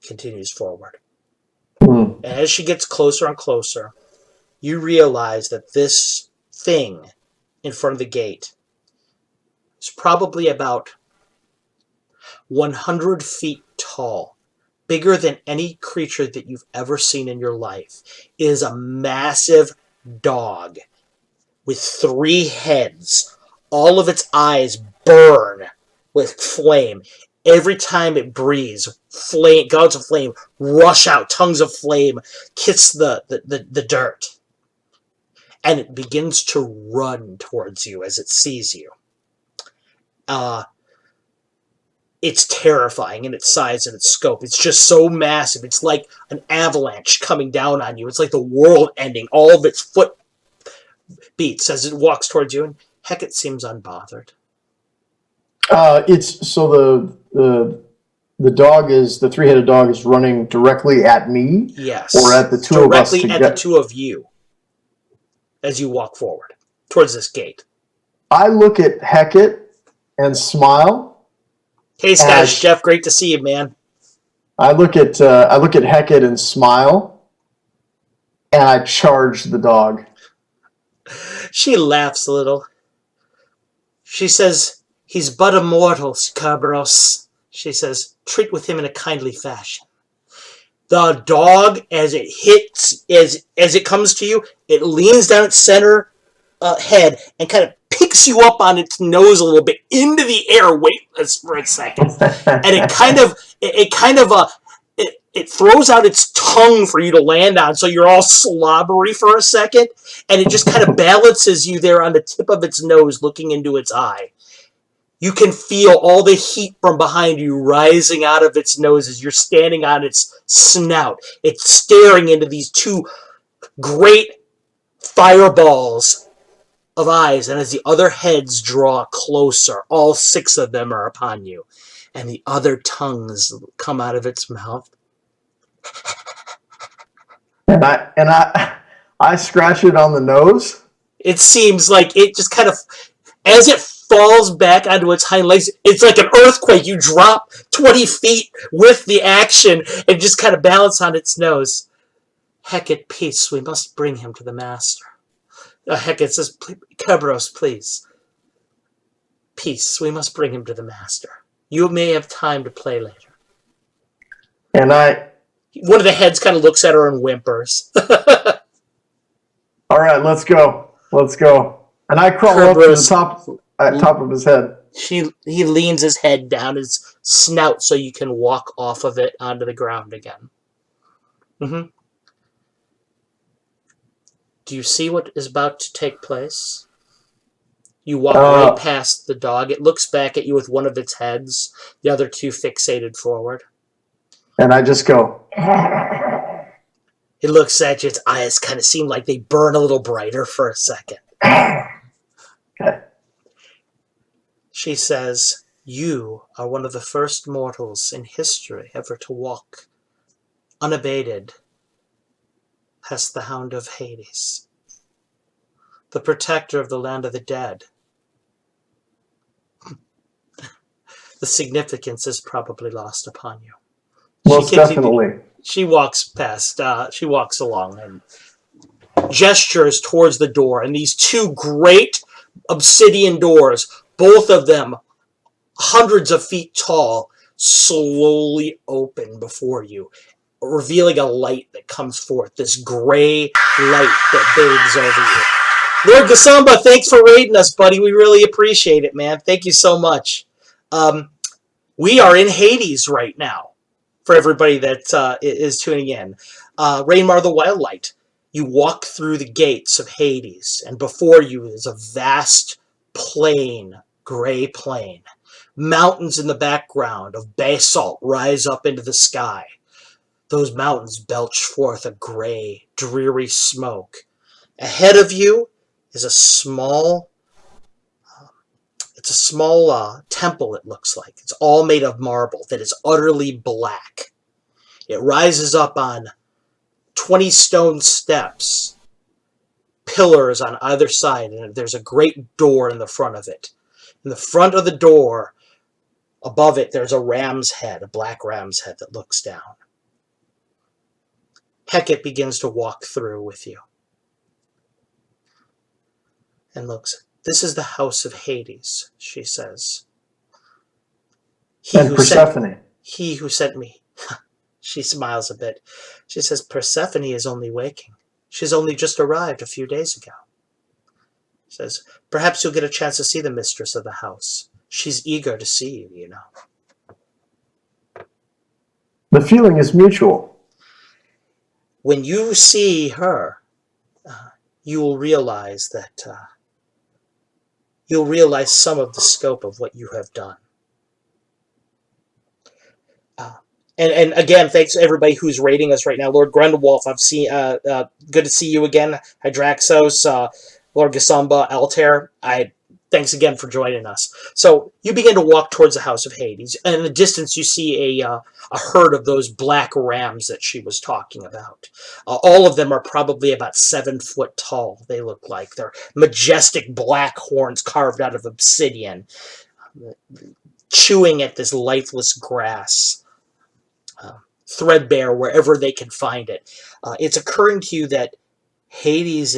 Continues forward. And as she gets closer and closer, you realize that this thing in front of the gate is probably about 100 feet tall, bigger than any creature that you've ever seen in your life. It is a massive dog with 3 heads. All of its eyes burn with flame. Every time it breathes, flame, gods of flame rush out, tongues of flame kiss the dirt. And it begins to run towards you as it sees you. It's terrifying in its size and its scope. It's just so massive. It's like an avalanche coming down on you. It's like the world ending. All of its foot beats as it walks towards you, and Hecate seems unbothered. It's so the dog is the three-headed dog is running directly at me, Yes, or at the two of us directly at the two of you as you walk forward towards this gate. I look at Hecate and smile. Hey, Scottish Jeff, great to see you, man. I look at Hecate and smile, and I charge the dog. She laughs a little. She says, "He's but a mortal, Scabros." She says, "Treat with him in a kindly fashion." The dog, as it hits, as it comes to you, it leans down its center head and kind of picks you up on its nose a little bit into the air, weightless for a second, and it throws out its tongue for you to land on, so you're all slobbery for a second, and it just kind of balances you there on the tip of its nose, looking into its eye. You can feel all the heat from behind you rising out of its nose as you're standing on its snout. It's staring into these two great fireballs of eyes, and as the other heads draw closer, all six of them are upon you, and the other tongues come out of its mouth. And I scratch it on the nose. It seems like it just kind of, as it falls back onto its hind legs, it's like an earthquake. You drop 20 feet with the action and just kind of balance on its nose. Hecate, peace. We must bring him to the master. Hecate says, Kerberos, please. Peace. We must bring him to the master. You may have time to play later. And one of the heads kind of looks at her and whimpers. All right, let's go. And I crawl up to the top of his head. He leans his head down his snout so you can walk off of it onto the ground again. Mm-hmm. Do you see what is about to take place? You walk right past the dog. It looks back at you with one of its heads, the other two fixated forward. And I just go. It looks at you. Its eyes kind of seem like they burn a little brighter for a second. Okay. She says, "You are one of the first mortals in history ever to walk unabated past the Hound of Hades, the protector of the land of the dead. The significance is probably lost upon you." Most definitely. She walks past, she walks along and gestures towards the door, and these two great obsidian doors, both of them hundreds of feet tall, slowly open before you, revealing a light that comes forth, this gray light that bathes over you. Lord Gasamba, thanks for raiding us, buddy. We really appreciate it, man. Thank you so much. We are in Hades right now, for everybody that is tuning in. Rainmar the Wildlight. You walk through the gates of Hades, and before you is a vast plain, gray plain. Mountains in the background of basalt rise up into the sky. Those mountains belch forth a gray, dreary smoke. Ahead of you is a small temple, it looks like. It's all made of marble that is utterly black. It rises up on 20 stone steps, pillars on either side, and there's a great door in the front of it. In the front of the door, above it, there's a ram's head, a black ram's head that looks down. Hecate begins to walk through with you and looks. "This is the house of Hades," she says. Persephone. He who sent me. She smiles a bit. She says, "Persephone is only waking. She's only just arrived a few days ago." She says, "Perhaps you'll get a chance to see the mistress of the house. She's eager to see you, you know." The feeling is mutual. When you see her, you will realize that you'll realize some of the scope of what you have done. And again, thanks to everybody who's rating us right now. Lord Grendelwolf, I've seen. Good to see you again. Hydraxos, Lord Gasamba, Altair. Thanks again for joining us. So you begin to walk towards the House of Hades, and in the distance you see a herd of those black rams that she was talking about. All of them are probably about 7 foot tall. They look like they're majestic black horns carved out of obsidian, chewing at this lifeless grass. Threadbare wherever they can find it. It's occurring to you that Hades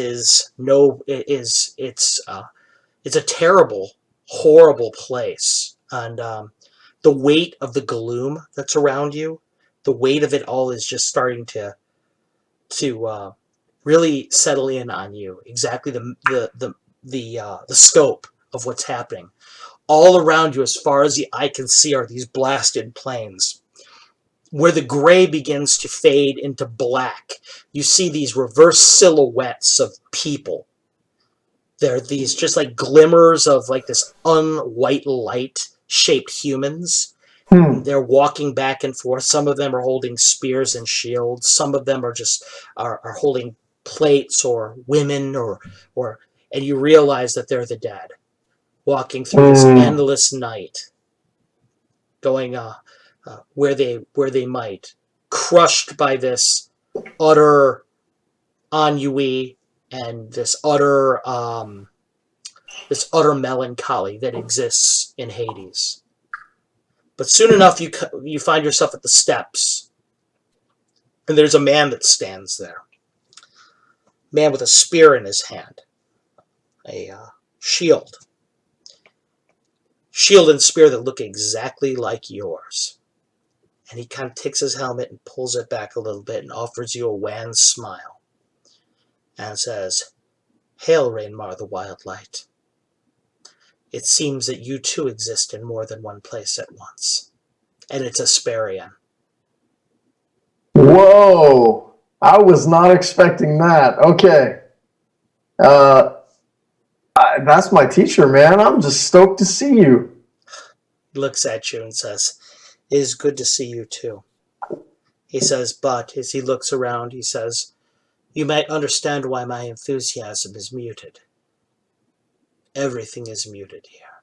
it's a terrible, horrible place, and the weight of the gloom that's around you, the weight of it all is just starting to really settle in on you. Exactly the scope of what's happening. All around you, as far as the eye can see, are these blasted plains. Where the gray begins to fade into black, you see these reverse silhouettes of people. They're these just like glimmers of like this unwhite light shaped humans. They're walking back and forth. Some of them are holding spears and shields. Some of them are just are holding plates or women or and you realize that they're the dead walking through this endless night, going where they might, crushed by this utter ennui and this utter melancholy that exists in Hades. But soon enough, you find yourself at the steps, and there's a man that stands there. A man with a spear in his hand, a shield and spear that look exactly like yours. And he kind of takes his helmet and pulls it back a little bit and offers you a wan smile. And says, "Hail, Rainmar the Wild Light. It seems that you too exist in more than one place at once." And it's Asperian. Whoa! I was not expecting that. Okay. That's my teacher, man. I'm just stoked to see you. He looks at you and says, "It is good to see you too." He says, but as he looks around, he says, "You might understand why my enthusiasm is muted. Everything is muted here."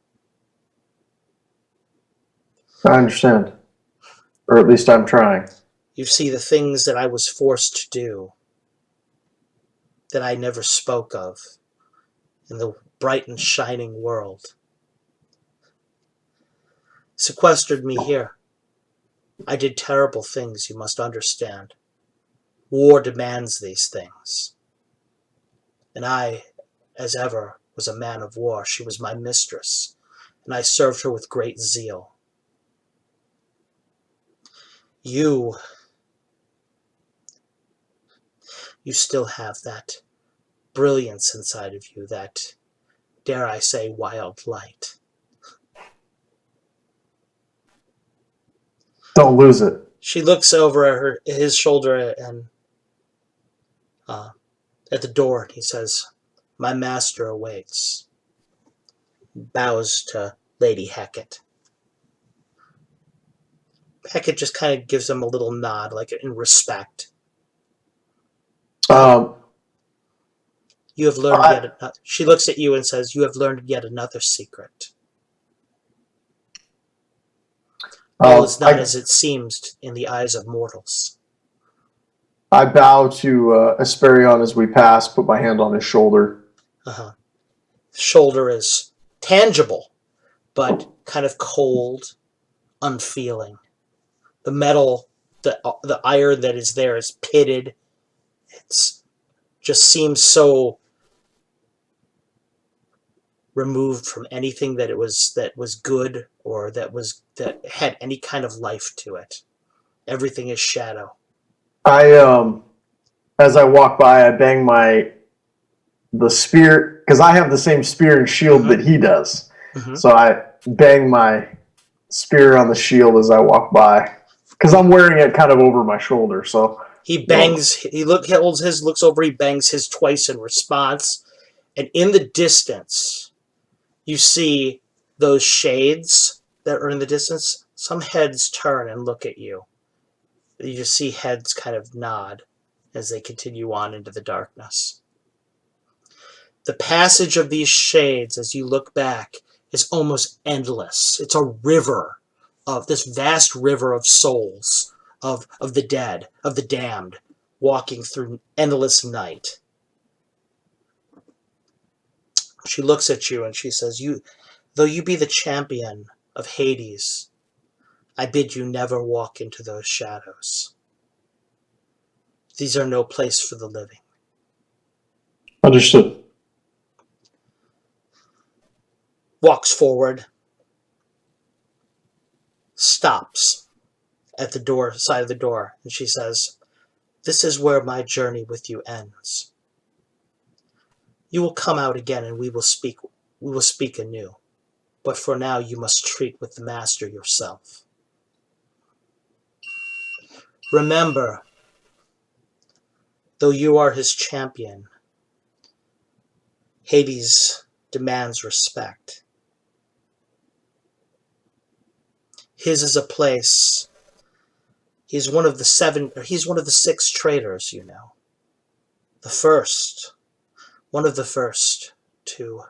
I understand. Or at least I'm trying. You see the things that I was forced to do, that I never spoke of in the bright and shining world, sequestered me here. I did terrible things, you must understand. War demands these things. And I, as ever, was a man of war. She was my mistress, and I served her with great zeal. You still have that brilliance inside of you, that, dare I say, wild light. Don't lose it. She looks over at his shoulder and at the door, and he says, "My master awaits." Bows to Lady Hecate. Hecate just kind of gives him a little nod, like in respect. You have learned yet another. She looks at you and says, "You have learned yet another secret. All is not as it seems in the eyes of mortals." I bow to Asperion as we pass, put my hand on his shoulder. The shoulder is tangible, but kind of cold, unfeeling. The metal, the iron that is there is pitted. It's just seems so removed from anything that was good or that had any kind of life to it. Everything is shadow. As I walk by, I bang the spear, because I have the same spear and shield that he does. So I bang my spear on the shield as I walk by, because I'm wearing it kind of over my shoulder. So he bangs. He holds his, looks over. He bangs his twice in response, and in the distance, You see those shades that are in the distance. Some heads turn and look at you. You just see heads kind of nod as they continue on into the darkness. The passage of these shades, as you look back, is almost endless. It's a river of this vast river of souls, of the dead, of the damned, walking through endless night. She looks at you and she says, though you be the champion of Hades, I bid you never walk into those shadows. These are no place for the living. Understood. Walks forward, stops at the door, side of the door, and she says, this is where my journey with you ends. You will come out again and we will speak anew. But for now you must treat with the master yourself. Remember, though you are his champion, Hades demands respect. His is a place. He's one of the 6 traitors, you know. One of the first to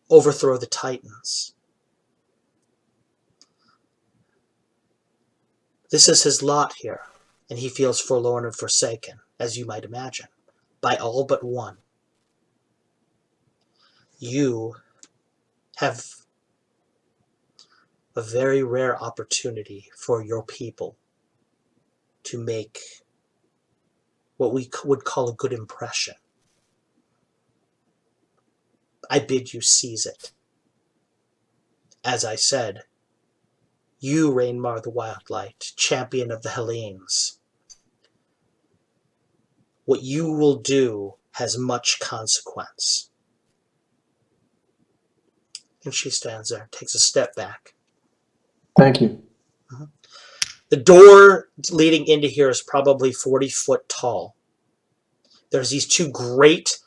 overthrow the Titans. This is his lot here, and he feels forlorn and forsaken, as you might imagine, by all but one. You have a very rare opportunity for your people to make what we would call a good impression. I bid you seize it. As I said, you, Rainmar the Wildlight, champion of the Hellenes, what you will do has much consequence. And she stands there, takes a step back. Thank you. The door leading into here is probably 40 foot tall. There's these 2 great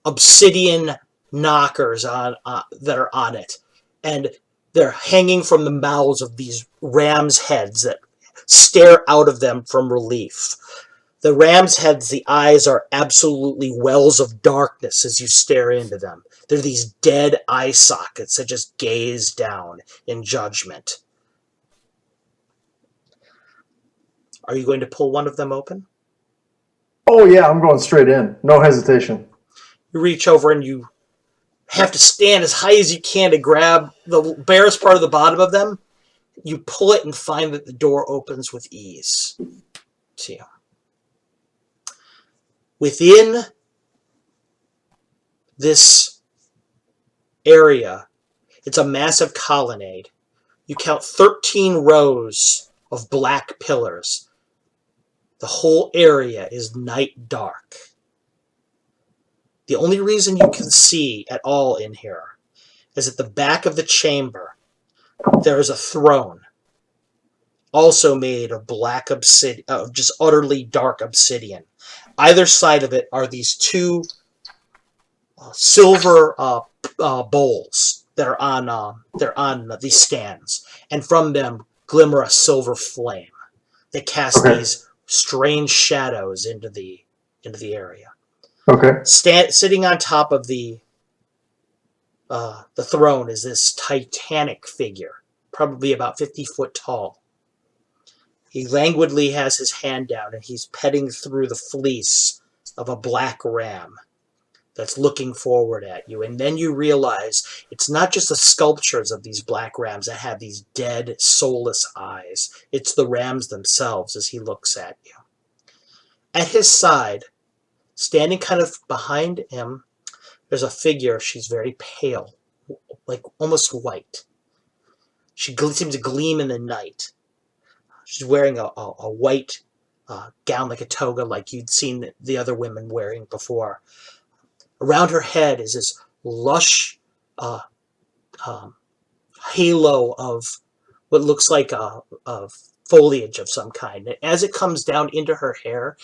obsidian knockers that are on it. And they're hanging from the mouths of these ram's heads that stare out of them from relief. The ram's heads, the eyes are absolutely wells of darkness as you stare into them. They're these dead eye sockets that just gaze down in judgment. Are you going to pull one of them open? Oh, yeah, I'm going straight in. No hesitation. You reach over and you have to stand as high as you can to grab the barest part of the bottom of them. You pull it and find that the door opens with ease to you. Within this area, it's a massive colonnade. You count 13 rows of black pillars. The whole area is night dark. The only reason you can see at all in here is at the back of the chamber, there is a throne, also made of black obsidian, just utterly dark obsidian. Either side of it are these 2 silver bowls that are on these stands, and from them glimmer a silver flame that casts these strange shadows into the area. Okay. Sitting on top of the throne is this titanic figure, probably about 50 foot tall. He languidly has his hand down and he's petting through the fleece of a black ram that's looking forward at you. And then you realize it's not just the sculptures of these black rams that have these dead, soulless eyes. It's the rams themselves as he looks at you. At his side, standing kind of behind him, there's a figure. She's very pale, like almost white. She seems to gleam in the night. She's wearing a white gown, like a toga, like you'd seen the other women wearing before. Around her head is this lush halo of what looks like a foliage of some kind. And as it comes down into her hair,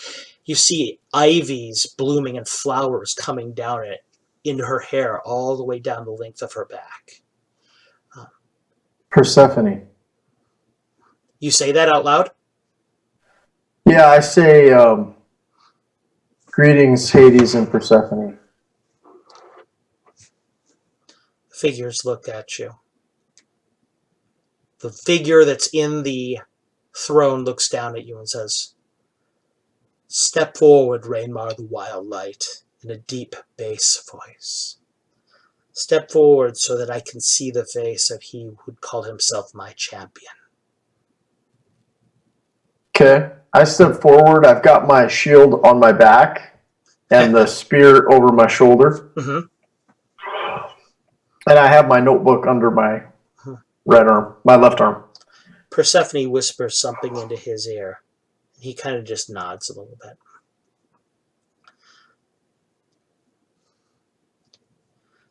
you see ivies blooming and flowers coming down it. into her hair all the way down the length of her back. Persephone. You say that out loud? Yeah, I say, greetings, Hades and Persephone. Figures look at you. The figure that's in the throne looks down at you and says, "Step forward, Rainmar the Wild Light," in a deep bass voice. "Step forward so that I can see the face of he who'd call himself my champion." Okay. I step forward. I've got my shield on my back and the spear over my shoulder. Mm-hmm. And I have my notebook under my right arm, my left arm. Persephone whispers something into his ear. He kind of just nods a little bit.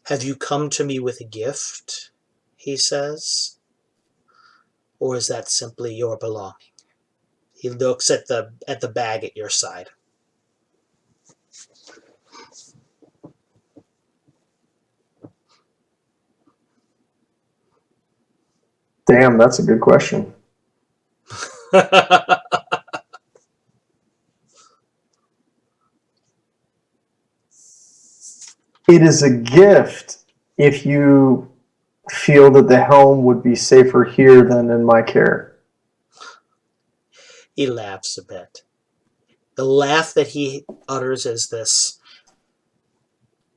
"Have you come to me with a gift?" he says. "Or is that simply your belonging?" He looks at the bag at your side. Damn, that's a good question. It is a gift if you feel that the helm would be safer here than in my care. He laughs a bit. The laugh that he utters is this.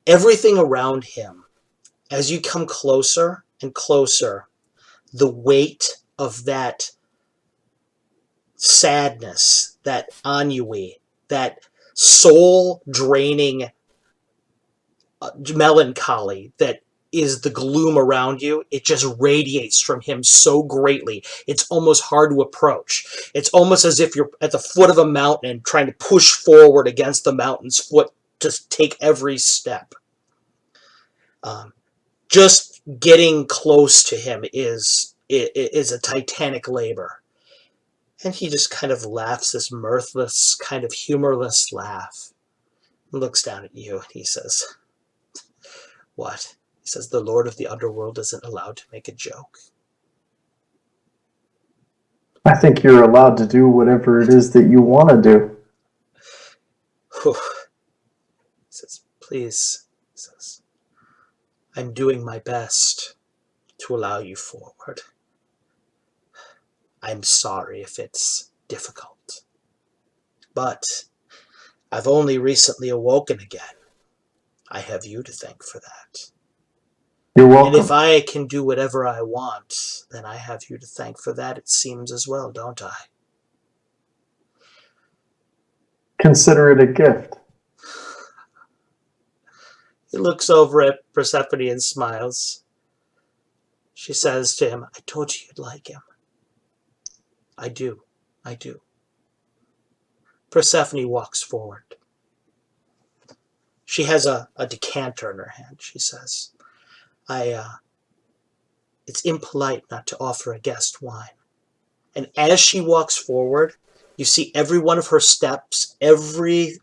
Everything around him, as you come closer and closer, the weight of that sadness, that ennui, that soul-draining melancholy that is the gloom around you, it just radiates from him so greatly. It's almost hard to approach. It's almost as if you're at the foot of a mountain trying to push forward against the mountain's foot to take every step. Just getting close to him is a titanic labor. And he just kind of laughs this mirthless, kind of humorless laugh. Looks down at you and he says, "What?" He says, "The Lord of the Underworld isn't allowed to make a joke." I think you're allowed to do whatever it is that you want to do. Whew. He says, "Please," he says, "I'm doing my best to allow you forward. I'm sorry if it's difficult. But I've only recently awoken again. I have you to thank for that. You're And if welcome. I can do whatever I want, then I have you to thank for that, it seems, as well, don't I?" Consider it a gift. He looks over at Persephone and smiles. She says to him, "I told you you'd like him." "I do. I do." Persephone walks forward. She has a decanter in her hand. She says, "It's impolite not to offer a guest wine." And as she walks forward, you see every one of her steps, every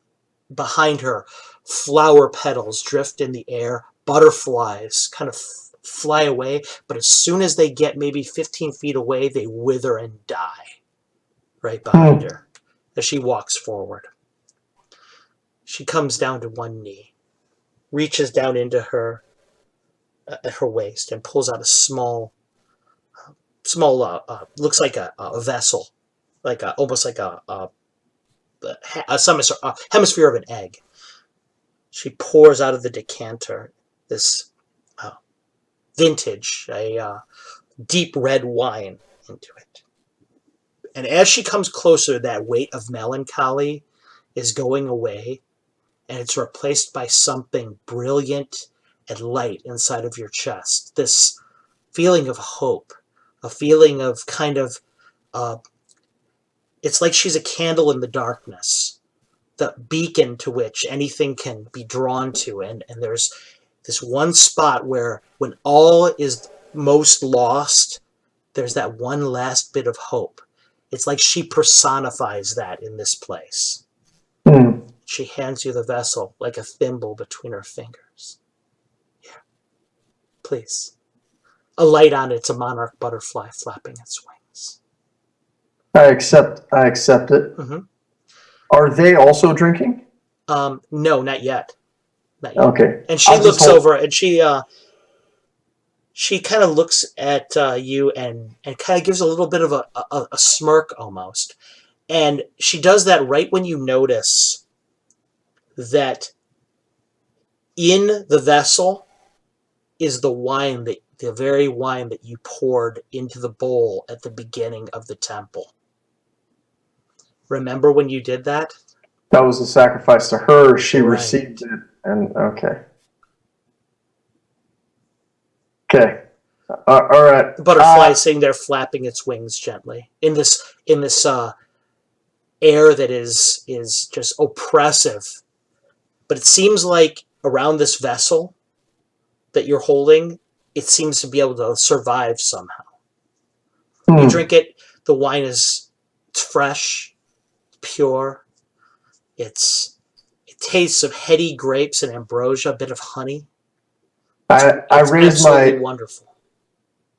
behind her, flower petals drift in the air, butterflies kind of fly away, but as soon as they get maybe 15 feet away, they wither and die right behind her as she walks forward. She comes down to one knee, reaches down into her waist and pulls out a small looks like a vessel, like almost like a hemisphere of an egg. She pours out of the decanter this vintage, a deep red wine into it. And as she comes closer, that weight of melancholy is going away, and it's replaced by something brilliant and light inside of your chest. This feeling of hope, a feeling of kind of, it's like she's a candle in the darkness, the beacon to which anything can be drawn to. And there's this one spot where when all is most lost, there's that one last bit of hope. It's like she personifies that in this place. She hands you the vessel like a thimble between her fingers. Please. A light on it's a monarch butterfly flapping its wings. I accept it. Mm-hmm. Are they also drinking? No, not yet. Not yet. Okay. And she looks over and she kind of looks at you and kind of gives a little bit of a smirk almost. And she does that right when you notice that in the vessel is the very wine that you poured into the bowl at the beginning of the temple. Remember when you did that? That was a sacrifice to her. She Right. received it. And okay. Okay. All right. The butterfly is sitting there flapping its wings gently in this air that is just oppressive. But it seems like around this vessel that you're holding, it seems to be able to survive somehow. You drink it, the wine it's fresh, pure. It tastes of heady grapes and ambrosia, a bit of honey. I raise my wonderful.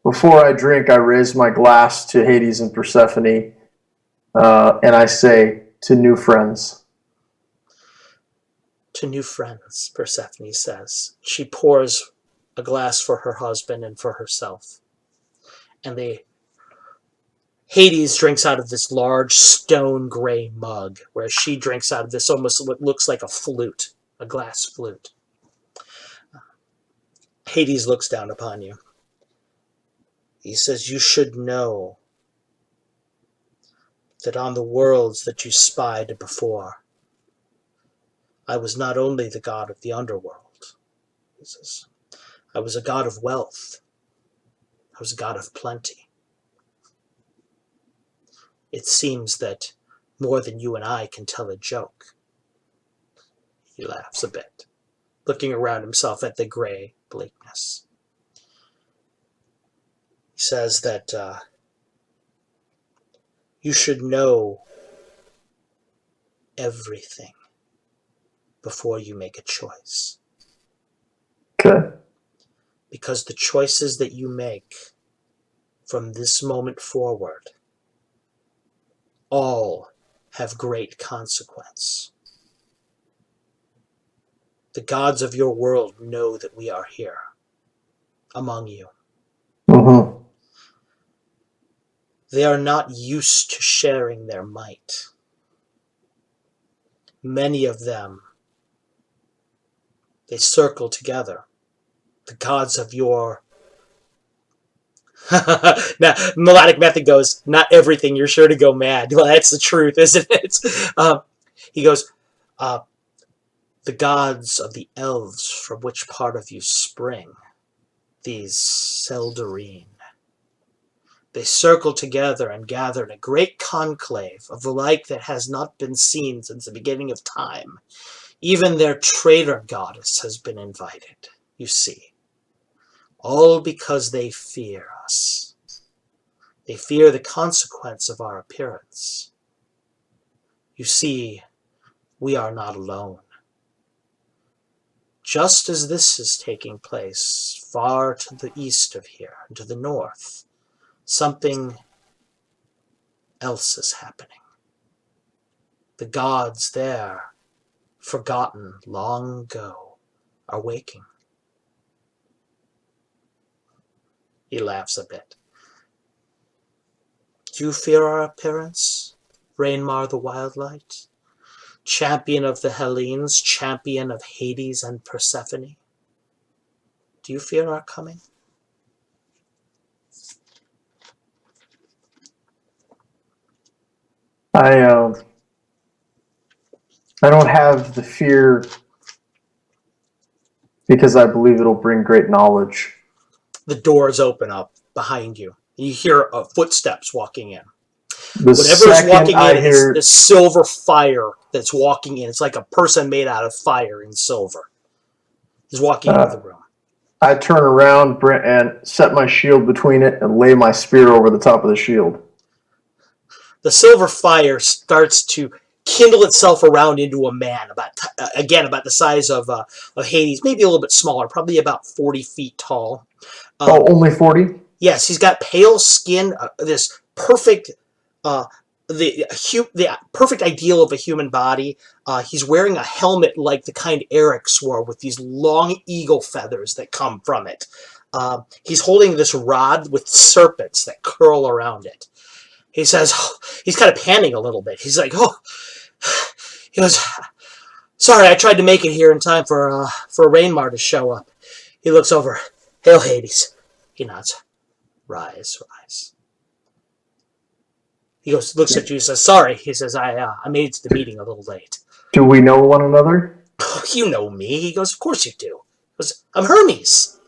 Before I drink, I raise my glass to Hades and Persephone, and I say, to new friends. To new friends, Persephone says. She pours a glass for her husband and for herself. And Hades drinks out of this large stone gray mug, whereas she drinks out of this almost what looks like a flute, a glass flute. Hades looks down upon you. He says, you should know that on the worlds that you spied before, I was not only the god of the underworld. He says, I was a god of wealth. I was a god of plenty. It seems that more than you and I can tell a joke. He laughs a bit, looking around himself at the gray bleakness. He says that you should know everything before you make a choice. Okay. Because the choices that you make from this moment forward all have great consequence. The gods of your world know that we are here among you. Mm-hmm. They are not used to sharing their might. Many of them, they circle together. The gods of your... Now, Melodic Method goes, not everything, you're sure to go mad. Well, that's the truth, isn't it? He goes, the gods of the elves from which part of you spring, these Seldarine. They circle together and gather in a great conclave of the like that has not been seen since the beginning of time. Even their traitor goddess has been invited, you see. All because they fear us. They fear the consequence of our appearance. You see, we are not alone. Just as this is taking place far to the east of here, and to the north, something else is happening. The gods there, forgotten long ago, are waking. He laughs a bit. Do you fear our appearance, Rainmar the Wildlight? Champion of the Hellenes, champion of Hades and Persephone? Do you fear our coming? I don't have the fear because I believe it'll bring great knowledge. The doors open up behind you. You hear footsteps walking in. Whatever is walking in is this silver fire that's walking in. It's like a person made out of fire in silver. He's walking into the room. I turn around and set my shield between it and lay my spear over the top of the shield. The silver fire starts to kindle itself around into a man about about the size of Hades, maybe a little bit smaller, probably about 40 feet tall. Only 40? Yes, he's got pale skin, this perfect uh, the perfect ideal of a human body. He's wearing a helmet like the kind Eric's wore, with these long eagle feathers that come from it. He's holding this rod with serpents that curl around it. He says, he's kind of panting a little bit. He's like, oh, he goes, sorry, I tried to make it here in time for Rainmar to show up. He looks over. Hail, Hades. He nods. Rise, rise. He goes, looks at you, says, sorry. He says, I made it to the meeting a little late. Do we know one another? Oh, you know me. He goes, of course you do. He goes, I'm Hermes.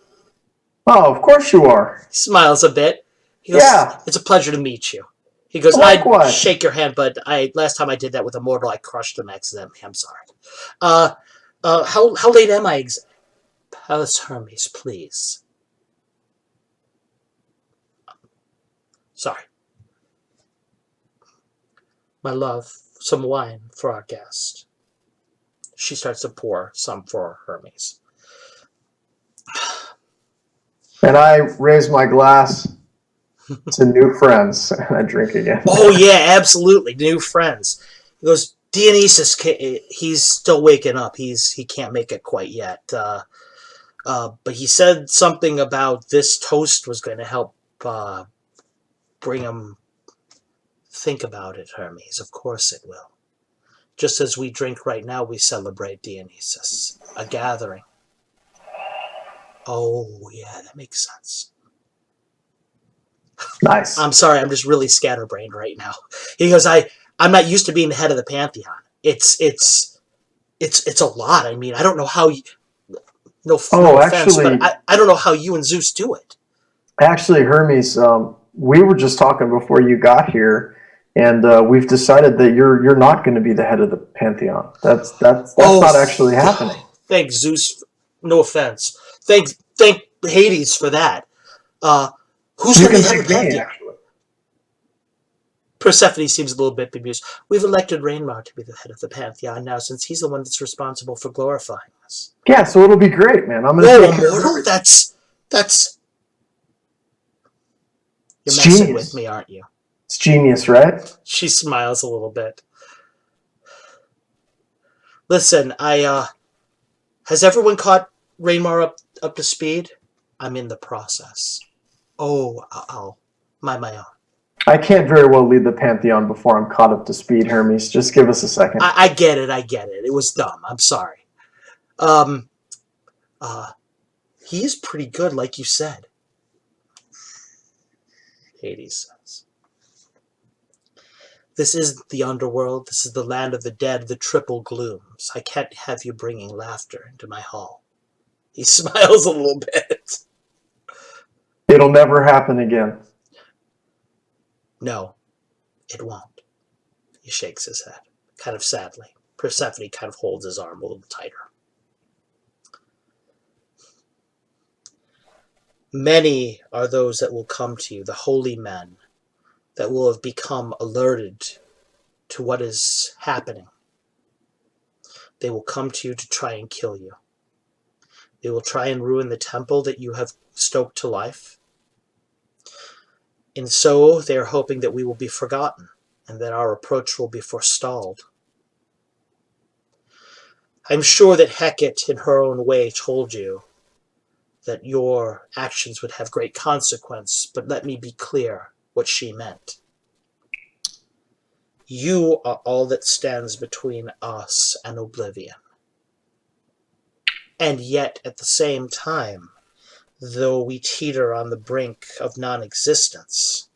Oh, of course you are. He smiles a bit. He goes, yeah. It's a pleasure to meet you. He goes, I'd shake your hand, but last time I did that with a mortal, I crushed him accidentally. I'm sorry. How late am I? Pallas Hermes, please. Sorry. My love, some wine for our guest. She starts to pour some for Hermes. And I raise my glass to new friends, and I drink again. Oh, yeah, absolutely. New friends. He goes, Dionysus, he's still waking up. He can't make it quite yet. But he said something about this toast was going to help bring him. Think about it, Hermes. Of course it will. Just as we drink right now, we celebrate Dionysus. A gathering. Oh, yeah, that makes sense. Nice. I'm sorry, I'm just really scatterbrained right now. He goes, I'm not used to being the head of the Pantheon. It's a lot. I mean, I don't know how you... No offense, actually, but I don't know how you and Zeus do it. Actually, Hermes, we were just talking before you got here, and we've decided that you're not going to be the head of the Pantheon. That's not actually happening. Thanks, Zeus. No offense. Thank Hades for that. Who's going to be the head of the Pantheon? Persephone seems a little bit bemused. We've elected Rainmar to be the head of the Pantheon now, since he's the one that's responsible for glorifying us. Yeah, so it'll be great, man. I'm going to take care of Immortal? That's... You're messing with me, aren't you? It's genius, right? She smiles a little bit. Listen, has everyone caught Rainmar up to speed? I'm in the process. Oh, I'll mind my own. I can't very well lead the Pantheon before I'm caught up to speed, Hermes. Just give us a second. I get it. It was dumb. I'm sorry. He is pretty good, like you said. Hades says. This isn't the underworld. This is the land of the dead, the triple glooms. I can't have you bringing laughter into my hall. He smiles a little bit. It'll never happen again. No, it won't. He shakes his head, kind of sadly. Persephone kind of holds his arm a little tighter. Many are those that will come to you, the holy men, that will have become alerted to what is happening. They will come to you to try and kill you. They will try and ruin the temple that you have stoked to life. And so they are hoping that we will be forgotten and that our approach will be forestalled. I'm sure that Hecate, in her own way, told you that your actions would have great consequence, but let me be clear what she meant. You are all that stands between us and oblivion. And yet, at the same time, though we teeter on the brink of non-existence,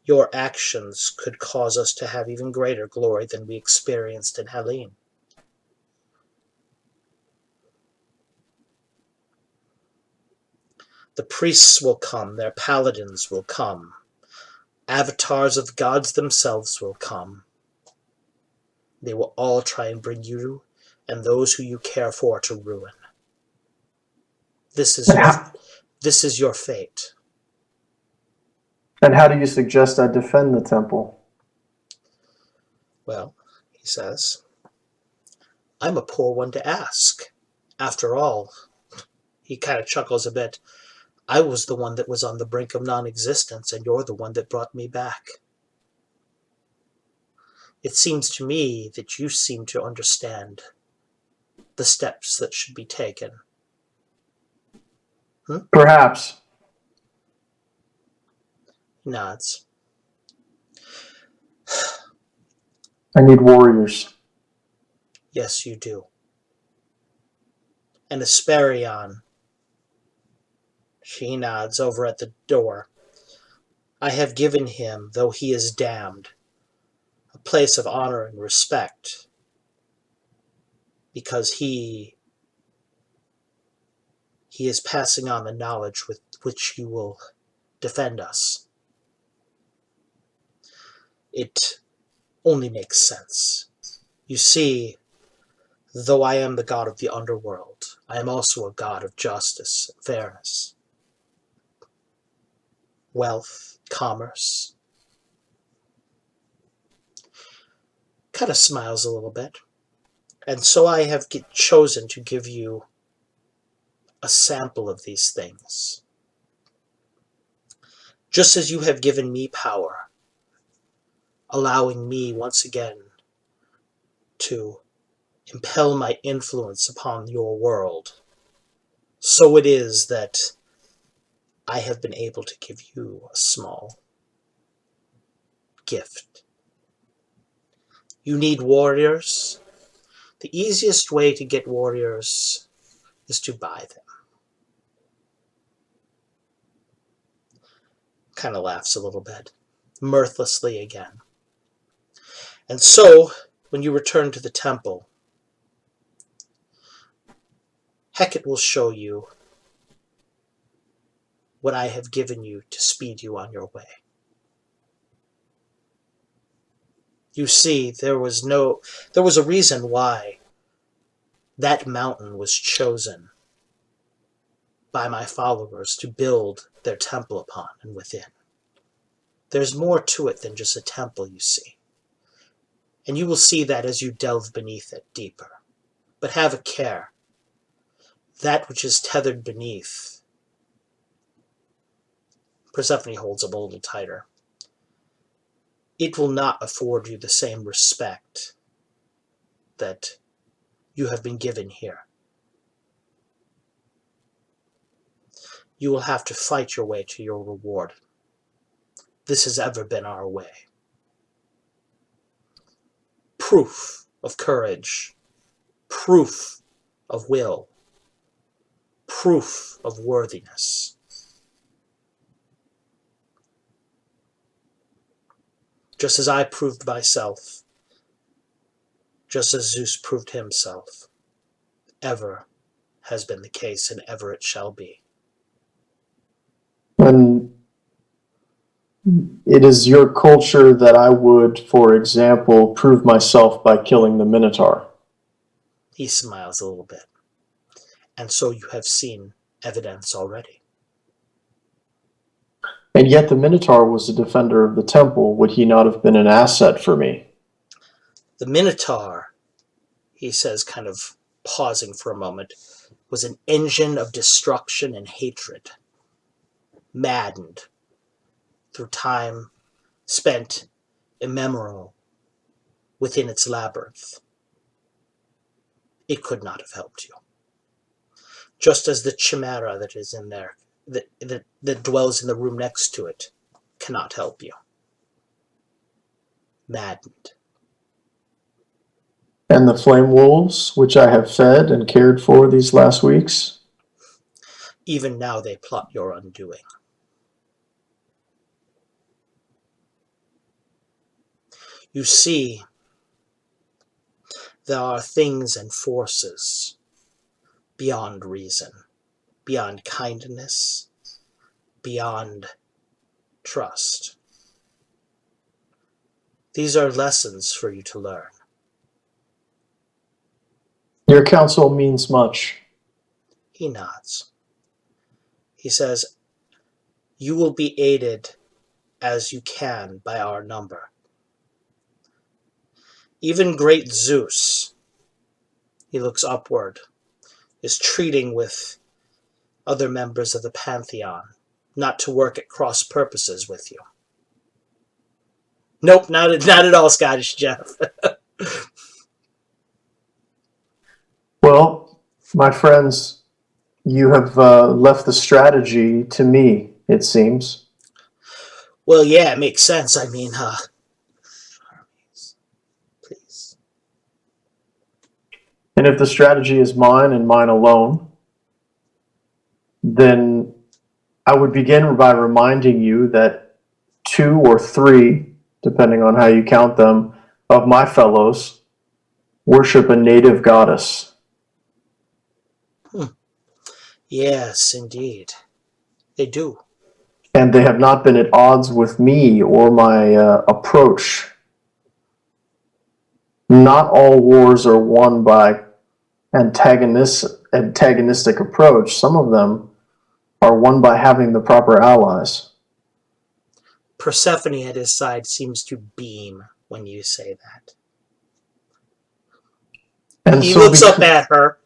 your actions could cause us to have even greater glory than we experienced in Helene. The priests will come, their paladins will come, avatars of the gods themselves will come. They will all try and bring you and those who you care for to ruin. This is your fate. And how do you suggest I defend the temple? Well, he says. I'm a poor one to ask. After all, he kind of chuckles a bit. I was the one that was on the brink of non-existence, and you're the one that brought me back. It seems to me that you seem to understand the steps that should be taken. Perhaps. He nods. I need warriors. Yes, you do. And Asperion, she nods over at the door. I have given him, though he is damned, a place of honor and respect, because he is passing on the knowledge with which you will defend us. It only makes sense. You see, though I am the god of the underworld, I am also a god of justice and fairness, wealth, commerce. Kind of smiles a little bit. And so I have chosen to give you a sample of these things. Just as you have given me power, allowing me once again to impel my influence upon your world, so it is that I have been able to give you a small gift. You need warriors. The easiest way to get warriors is to buy them. Kind of laughs a little bit, mirthlessly again. And so, when you return to the temple, Hecate will show you what I have given you to speed you on your way. You see, there was a reason why that mountain was chosen by my followers to build their temple upon and within. There's more to it than just a temple, you see. And you will see that as you delve beneath it deeper. But have a care. That which is tethered beneath. Persephone holds up a little tighter. It will not afford you the same respect that you have been given here. You will have to fight your way to your reward. This has ever been our way. Proof of courage, proof of will, proof of worthiness. Just as I proved myself, just as Zeus proved himself, ever has been the case and ever it shall be. And it is your culture that I would, for example, prove myself by killing the Minotaur. He smiles a little bit. And so you have seen evidence already. And yet the Minotaur was a defender of the temple. Would he not have been an asset for me? The Minotaur, he says, kind of pausing for a moment, was an engine of destruction and hatred, maddened through time spent immemorial within its labyrinth. It could not have helped you. Just as the chimera that is in there, that dwells in the room next to it, cannot help you. Maddened. And the flame wolves, which I have fed and cared for these last weeks? Even now they plot your undoing. You see, there are things and forces beyond reason, beyond kindness, beyond trust. These are lessons for you to learn. Your counsel means much. He nods. He says, you will be aided as you can by our number. Even great Zeus, he looks upward, is treating with other members of the Pantheon not to work at cross purposes with you. Nope, not at all, Scottish Jeff. Well, my friends, you have left the strategy to me, it seems. Well, yeah, it makes sense. I mean, please. And if the strategy is mine and mine alone, then I would begin by reminding you that 2 or 3, depending on how you count them, of my fellows worship a native goddess. Yes, indeed. They do. And they have not been at odds with me or my approach. Not all wars are won by antagonistic approach. Some of them are won by having the proper allies. Persephone at his side seems to beam when you say that. And He so looks up at her,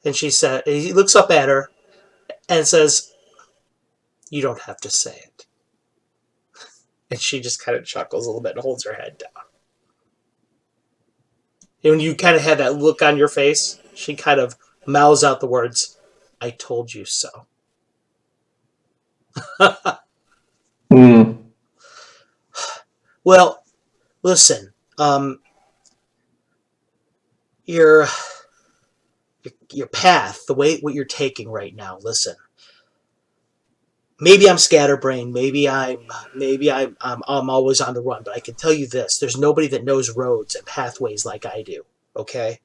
and he looks up at her and says, "You don't have to say it." And she just kind of chuckles a little bit and holds her head down. And when you kind of have that look on your face, she kind of mouths out the words, "I told you so." Well, listen, your path, what you're taking right now. Listen, maybe I'm scatterbrained. Maybe I'm always on the run. But I can tell you this: there's nobody that knows roads and pathways like I do. Okay,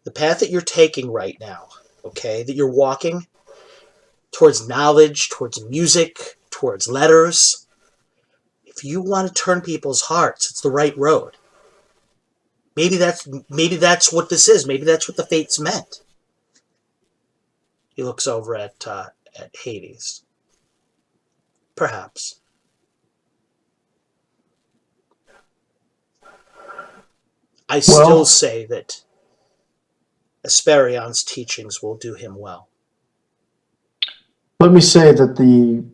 the path that you're taking right now, okay, that you're walking towards knowledge, towards music, towards letters. If you want to turn people's hearts, it's the right road. Maybe that's what this is. Maybe that's what the fates meant. He looks over at Hades. Perhaps. I still say that Asperion's teachings will do him well. Let me say that the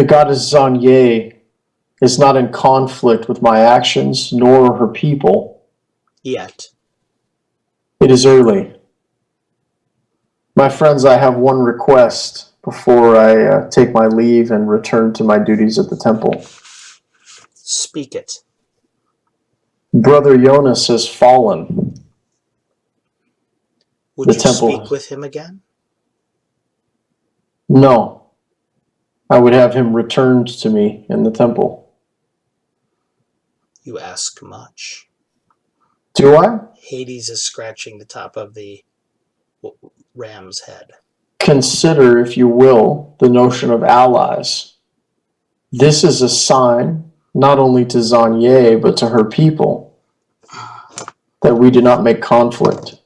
goddess Zanye is not in conflict with my actions, nor her people. Yet. It is early. My friends, I have one request before I take my leave and return to my duties at the temple. Speak it. Brother Jonas has fallen. Would you speak with him again? No. I would have him returned to me in the temple. You ask much. Do I? Hades is scratching the top of the ram's head. Consider, if you will, the notion of allies. This is a sign, not only to Zanye, but to her people, that we do not make conflict.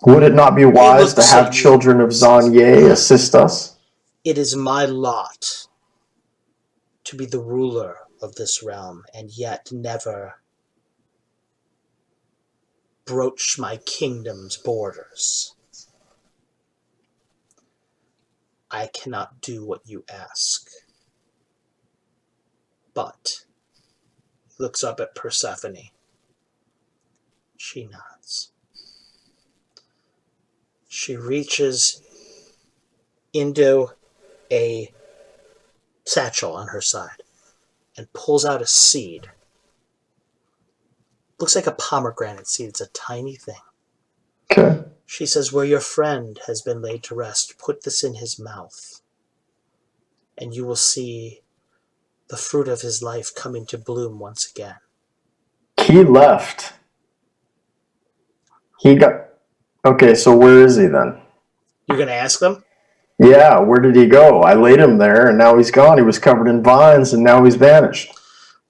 Would it not be wise to have children of Zanye assist us? It is my lot to be the ruler of this realm, and yet never broach my kingdom's borders. I cannot do what you ask. But he looks up at Persephone. She nods. She reaches into a satchel on her side and pulls out a seed. Looks like a pomegranate seed. It's a tiny thing. Okay. She says, "Where your friend has been laid to rest, put this in his mouth, and you will see the fruit of his life come into bloom once again." He left. Okay, so where is he then? You're going to ask them? Yeah, where did he go? I laid him there, and now he's gone. He was covered in vines, and now he's vanished.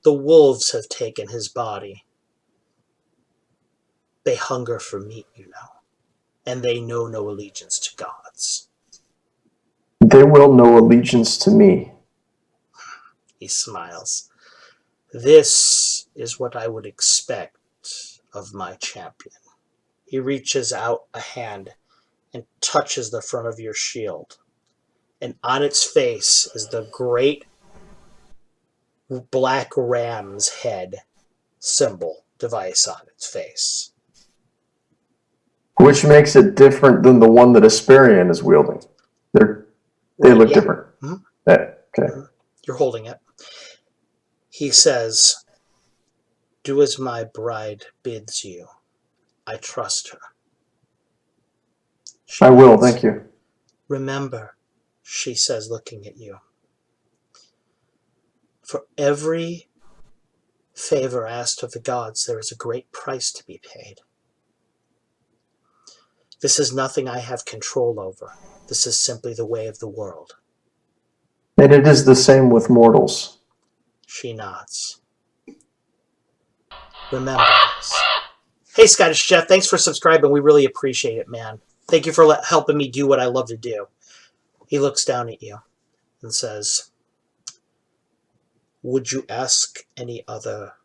The wolves have taken his body. They hunger for meat, you know, and they know no allegiance to gods. They will know allegiance to me. He smiles. This is what I would expect of my champion. He reaches out a hand and touches the front of your shield. And on its face is the great black ram's head symbol device on its face. Which makes it different than the one that Asperian is wielding. They look different. Mm-hmm. Okay. Mm-hmm. You're holding it. He says, "Do as my bride bids you. I trust her." I will, thank you. "Remember," she says, looking at you, "for every favor asked of the gods, there is a great price to be paid. This is nothing I have control over. This is simply the way of the world." And it is the same with mortals. She nods. "Remember this." Hey, Scottish Jeff, thanks for subscribing. We really appreciate it, man. Thank you for helping me do what I love to do. He looks down at you and says, "Would you ask any other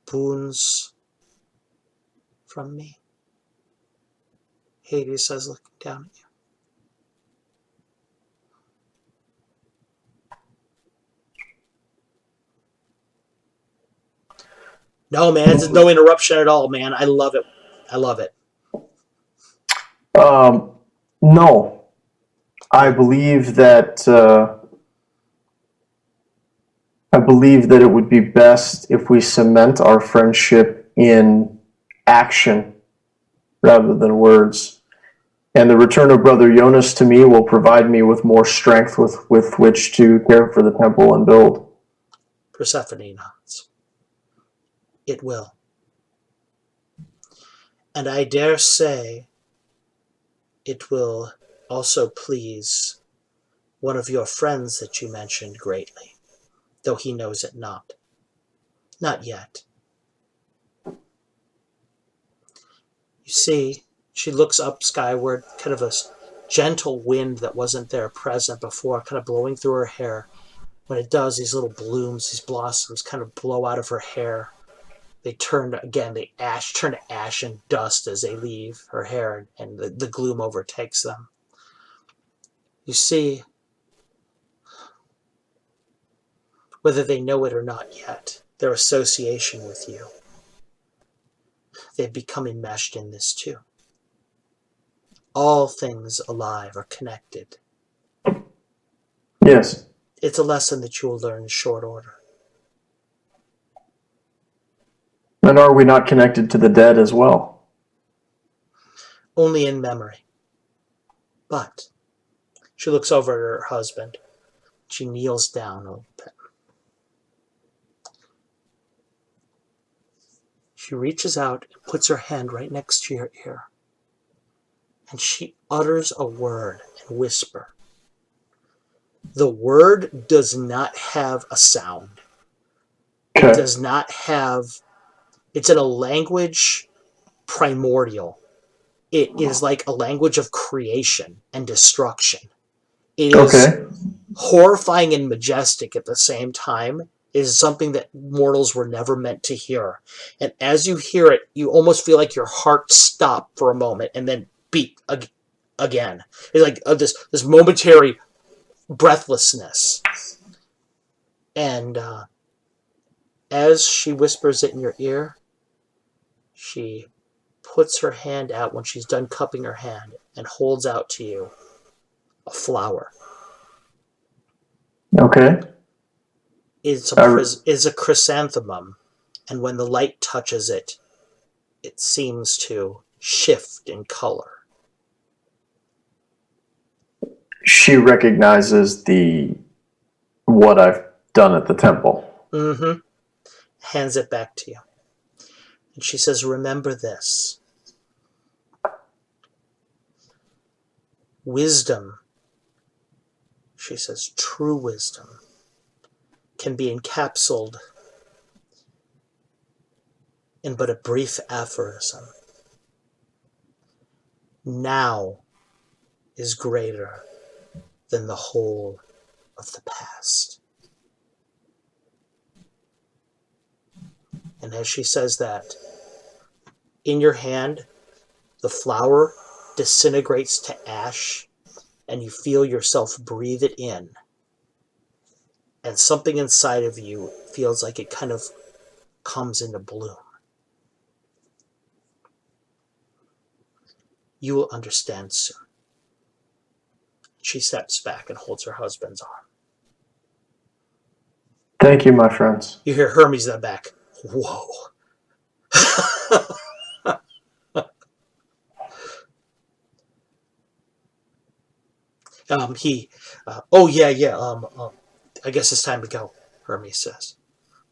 boons from me?" Hades says, looking down at you. No, man, it's no interruption at all, man. I love it. I love it. No. I believe that it would be best if we cement our friendship in action rather than words. And the return of Brother Jonas to me will provide me with more strength with which to care for the temple and build. Persephone nods. It will. And I dare say it will also please one of your friends that you mentioned greatly, though he knows it not. Not yet. You see, she looks up skyward, kind of a gentle wind that wasn't there present before, kind of blowing through her hair. When it does, these little blooms, these blossoms kind of blow out of her hair. They turn to ash and dust as they leave her hair, and the gloom overtakes them. You see, whether they know it or not yet, their association with you, they've become enmeshed in this too. All things alive are connected. Yes. It's a lesson that you will learn in short order. And are we not connected to the dead as well? Only in memory. But she looks over at her husband. She kneels down a little bit. She reaches out and puts her hand right next to your ear. And she utters a word and whisper. The word does not have a sound. Okay. It does not have... It's in a language primordial. It is like a language of creation and destruction. It is horrifying and majestic at the same time. It is something that mortals were never meant to hear. And as you hear it, you almost feel like your heart stopped for a moment and then beat again. It's like this momentary breathlessness. And as she whispers it in your ear, she puts her hand out when she's done cupping her hand and holds out to you a flower. Okay. It's a chrysanthemum, and when the light touches it, it seems to shift in color. She recognizes what I've done at the temple. Mm-hmm. Hands it back to you. And she says, remember this. Wisdom, she says, true wisdom, can be encapsulated in but a brief aphorism. Now is greater than the whole of the past. And as she says that, in your hand, the flower disintegrates to ash, and you feel yourself breathe it in. And something inside of you feels like it kind of comes into bloom. You will understand soon. She steps back and holds her husband's arm. Thank you, my friends. You hear Hermes in the back. Whoa. I guess it's time to go, Hermes says.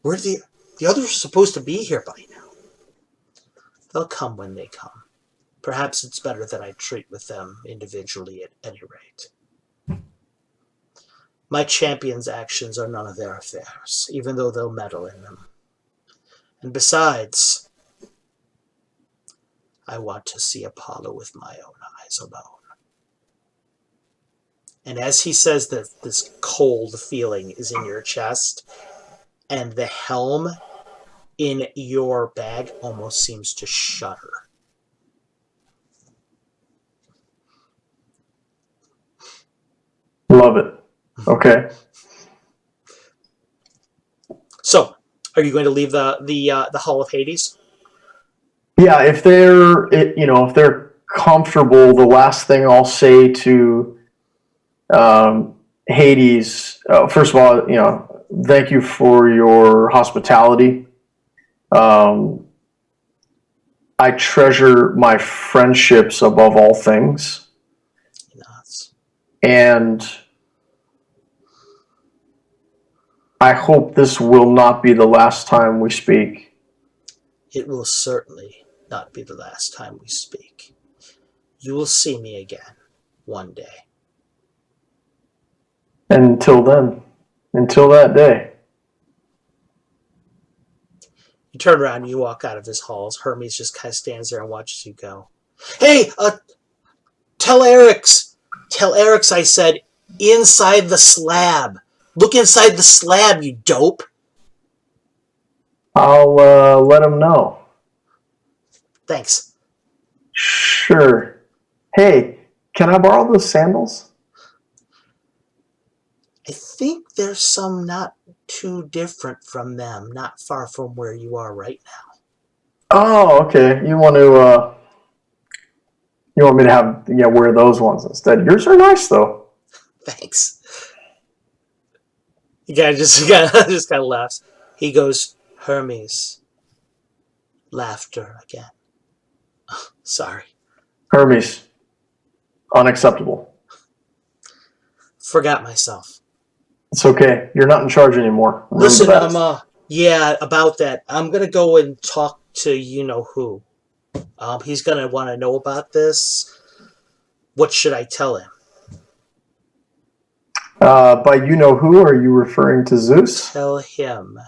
Where the others are supposed to be here by now. They'll come when they come. Perhaps it's better that I treat with them individually at any rate. My champion's actions are none of their affairs, even though they'll meddle in them. And besides, I want to see Apollo with my own eyes alone. And as he says that, this cold feeling is in your chest, and the helm in your bag almost seems to shudder. Love it. Okay. So, are you going to leave the Hall of Hades? Yeah, if they're comfortable, the last thing I'll say to Hades, first of all, thank you for your hospitality. I treasure my friendships above all things. Nuts. And I hope this will not be the last time we speak. It will certainly not be the last time we speak. You will see me again one day. And until then, until that day. You turn around and you walk out of his halls. Hermes just kind of stands there and watches you go. Hey, tell Eric's, I said, inside the slab. Look inside the slab, you dope. I'll let him know. Thanks. Sure. Hey, can I borrow those sandals? I think there's some not too different from them, not far from where you are right now. Oh, okay. You want me to have wear those ones instead? Yours are nice though. Thanks. The guy just kind of laughs. He goes, Hermes. Laughter again. Sorry. Hermes, unacceptable. Forgot myself. It's okay. You're not in charge anymore. Listen, about that. I'm gonna go and talk to you-know-who. He's gonna want to know about this. What should I tell him? By you-know-who, are you referring to Zeus? Tell him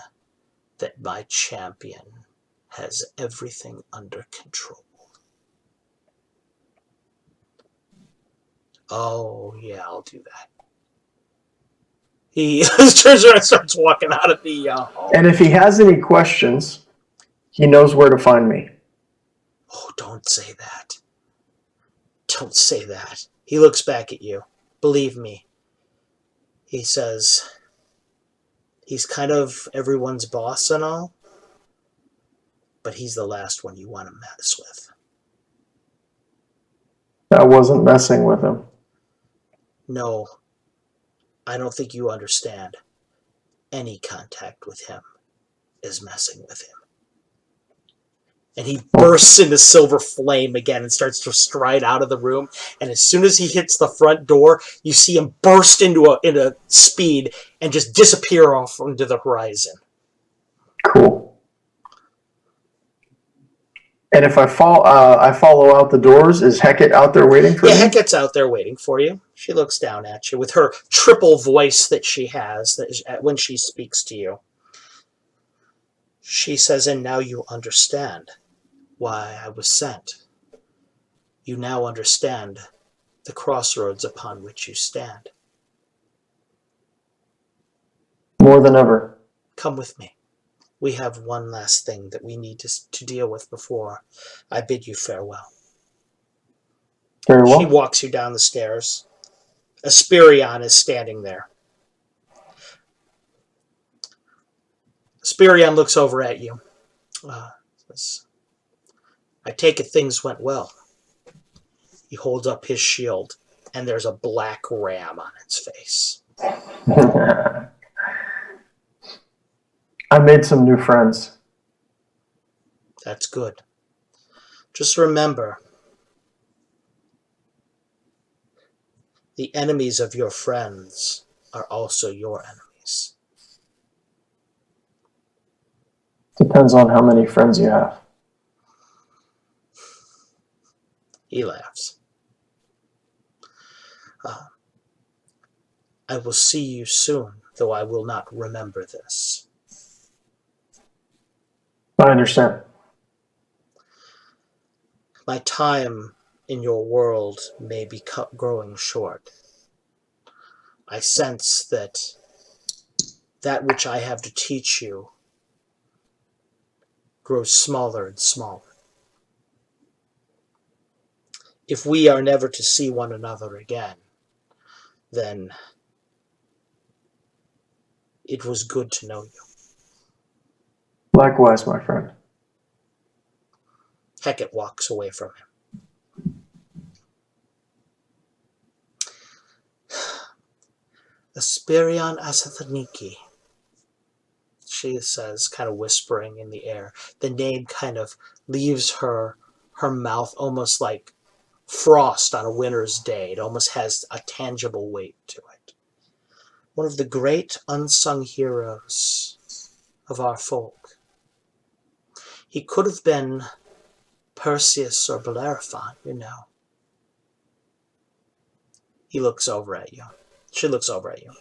that my champion has everything under control. Oh, yeah, I'll do that. He turns around and starts walking out of the hall. And if he has any questions, he knows where to find me. Oh, don't say that. Don't say that. He looks back at you. Believe me. He says, he's kind of everyone's boss and all, but he's the last one you want to mess with. I wasn't messing with him. No, I don't think you understand. Any contact with him is messing with him. And he bursts into silver flame again and starts to stride out of the room. And as soon as he hits the front door, you see him burst into speed and just disappear off into the horizon. Cool. And if I follow out the doors, is Hecate out there waiting for me? Yeah, Hecate's out there waiting for you. She looks down at you with her triple voice that she has when she speaks to you. She says, and now you understand why I was sent. You now understand the crossroads upon which you stand. More than ever. Come with me. we have one last thing that we need to deal with before I bid you farewell. Very She well. walks you down the stairs. Asperion is standing there. Asperion looks over at you. Says, I take it things went well. He holds up his shield, and there's a black ram on its face. I made some new friends. That's good. Just remember, the enemies of your friends are also your enemies. Depends on how many friends you have. He laughs. I will see you soon, though I will not remember this. I understand. My time in your world may be growing short. I sense that which I have to teach you grows smaller and smaller. If we are never to see one another again, then it was good to know you. Likewise, my friend. Hecate walks away from him. Asperion Asathaniki, she says, kind of whispering in the air. The name kind of leaves her mouth almost like frost on a winter's day. It almost has a tangible weight to it. One of the great unsung heroes of our folk. He could have been Perseus or Bellerophon, you know. He looks over at you. She looks over at you.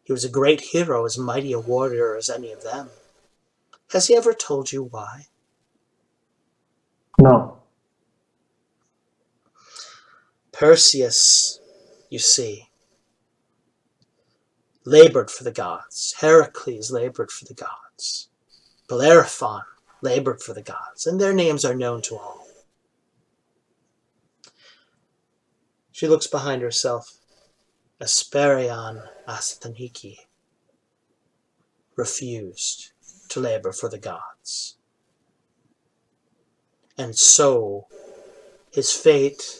He was a great hero, as mighty a warrior as any of them. Has he ever told you why? No. Perseus, you see, labored for the gods. Heracles labored for the gods. Bellerophon labored for the gods, and their names are known to all. She looks behind herself. Asperion Asthaniki refused to labor for the gods. And so his fate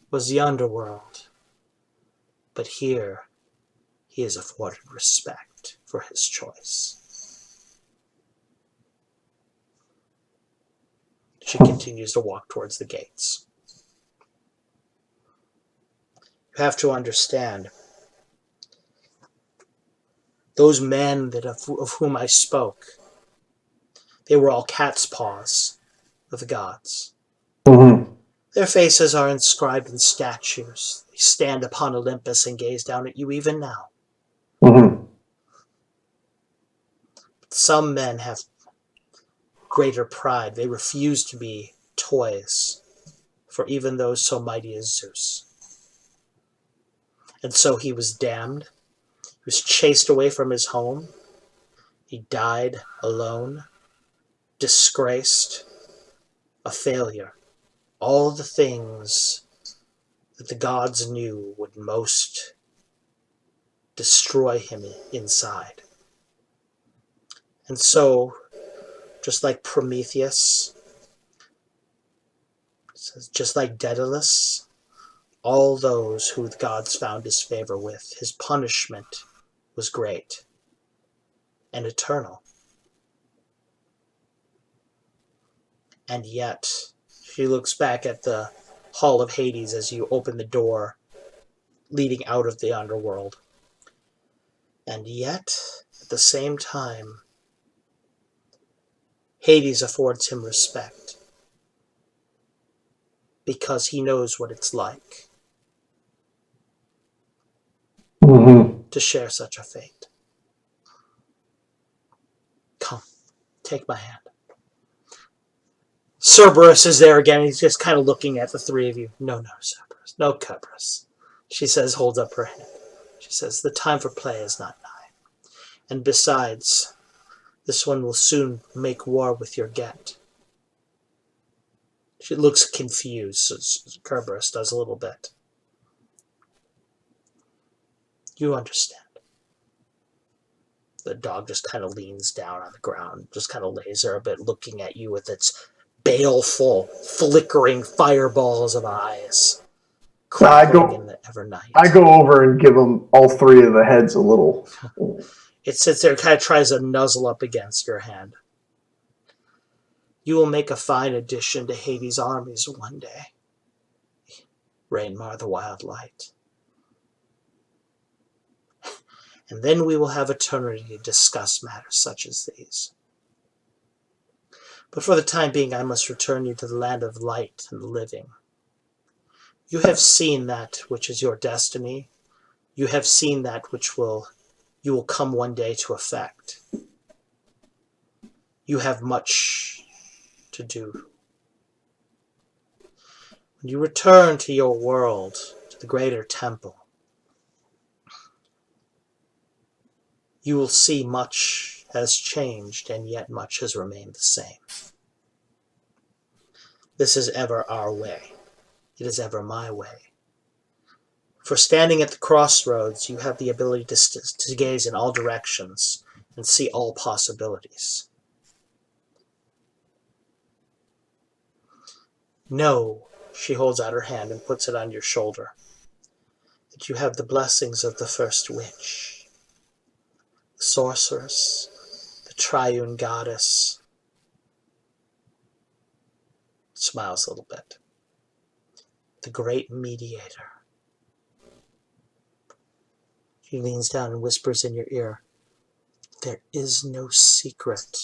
was the underworld. But here he is afforded respect for his choice. She continues to walk towards the gates. You have to understand, those men of whom I spoke, they were all cat's paws of the gods. Mm-hmm. Their faces are inscribed in statues. They stand upon Olympus and gaze down at you even now. Mm-hmm. Some men have greater pride. They refuse to be toys for even those so mighty as Zeus. And so he was damned. He was chased away from his home. He died alone, disgraced, a failure. All the things that the gods knew would most destroy him inside. And so, just like Prometheus, just like Daedalus, all those who the gods found his favor with, his punishment was great and eternal. And yet, she looks back at the Hall of Hades as you open the door leading out of the underworld. And yet, at the same time, Hades affords him respect because he knows what it's like to share such a fate. Come, take my hand. Cerberus is there again. He's just kind of looking at the three of you. No, Cerberus. No, Cerberus. She says, holds up her hand. She says, the time for play is not nigh. And besides, This one will soon make war with your get. She looks confused, as Kerberos does a little bit. You understand. The dog just kind of leans down on the ground, just kind of lays there a bit, looking at you with its baleful, flickering fireballs of eyes, crackling in the ever night. I go over and give them all three of the heads a little. It sits there and kind of tries to nuzzle up against your hand. You will make a fine addition to Hades' armies one day. Rainmar the Wild Light. And then we will have eternity to discuss matters such as these. But for the time being, I must return you to the land of light and the living. You have seen that which is your destiny. You have seen that which you will come one day to effect. You have much to do. When you return to your world, to the greater temple, you will see much has changed, and yet much has remained the same. This is ever our way. It is ever my way. For standing at the crossroads, you have the ability to gaze in all directions and see all possibilities. Know, she holds out her hand and puts it on your shoulder, that you have the blessings of the first witch, the sorceress, the triune goddess. Smiles a little bit. The great mediator. She leans down and whispers in your ear, there is no secret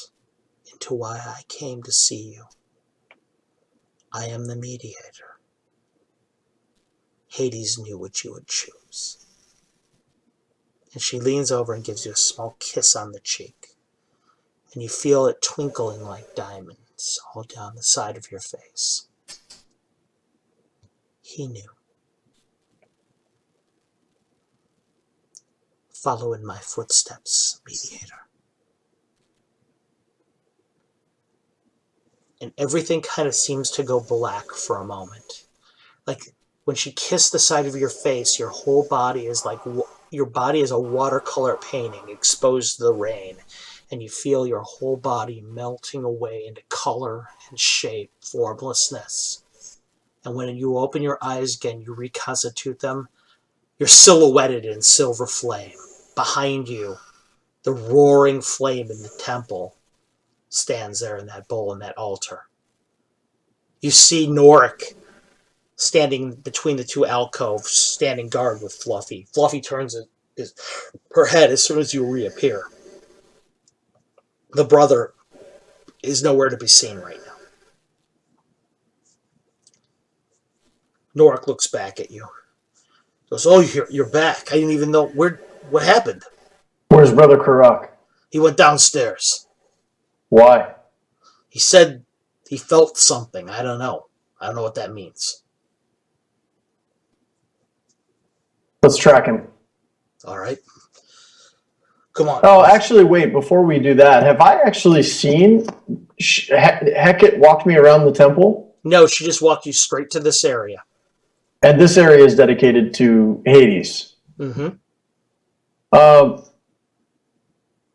into why I came to see you. I am the mediator. Hades knew what you would choose. And she leans over and gives you a small kiss on the cheek. And you feel it twinkling like diamonds all down the side of your face. He knew. Follow in my footsteps, mediator. And everything kind of seems to go black for a moment. Like when she kissed the side of your face, your whole body is like, your body is a watercolor painting exposed to the rain. And you feel your whole body melting away into color and shape, formlessness. And when you open your eyes again, you reconstitute them, you're silhouetted in silver flame. Behind you, the roaring flame in the temple stands there in that bowl in that altar. You see Norik standing between the two alcoves, standing guard with Fluffy. Fluffy turns her head as soon as you reappear. The brother is nowhere to be seen right now. Norik looks back at you. Goes, oh, you're back. I didn't even know what happened. Where's Brother Karak? He went downstairs. Why? He said he felt something. I don't know. I don't know what that means. Let's track him. All right. Come on. Oh, actually, wait. Before we do that, have I actually seen Hecate walked me around the temple? No, she just walked you straight to this area. And this area is dedicated to Hades. Mm-hmm.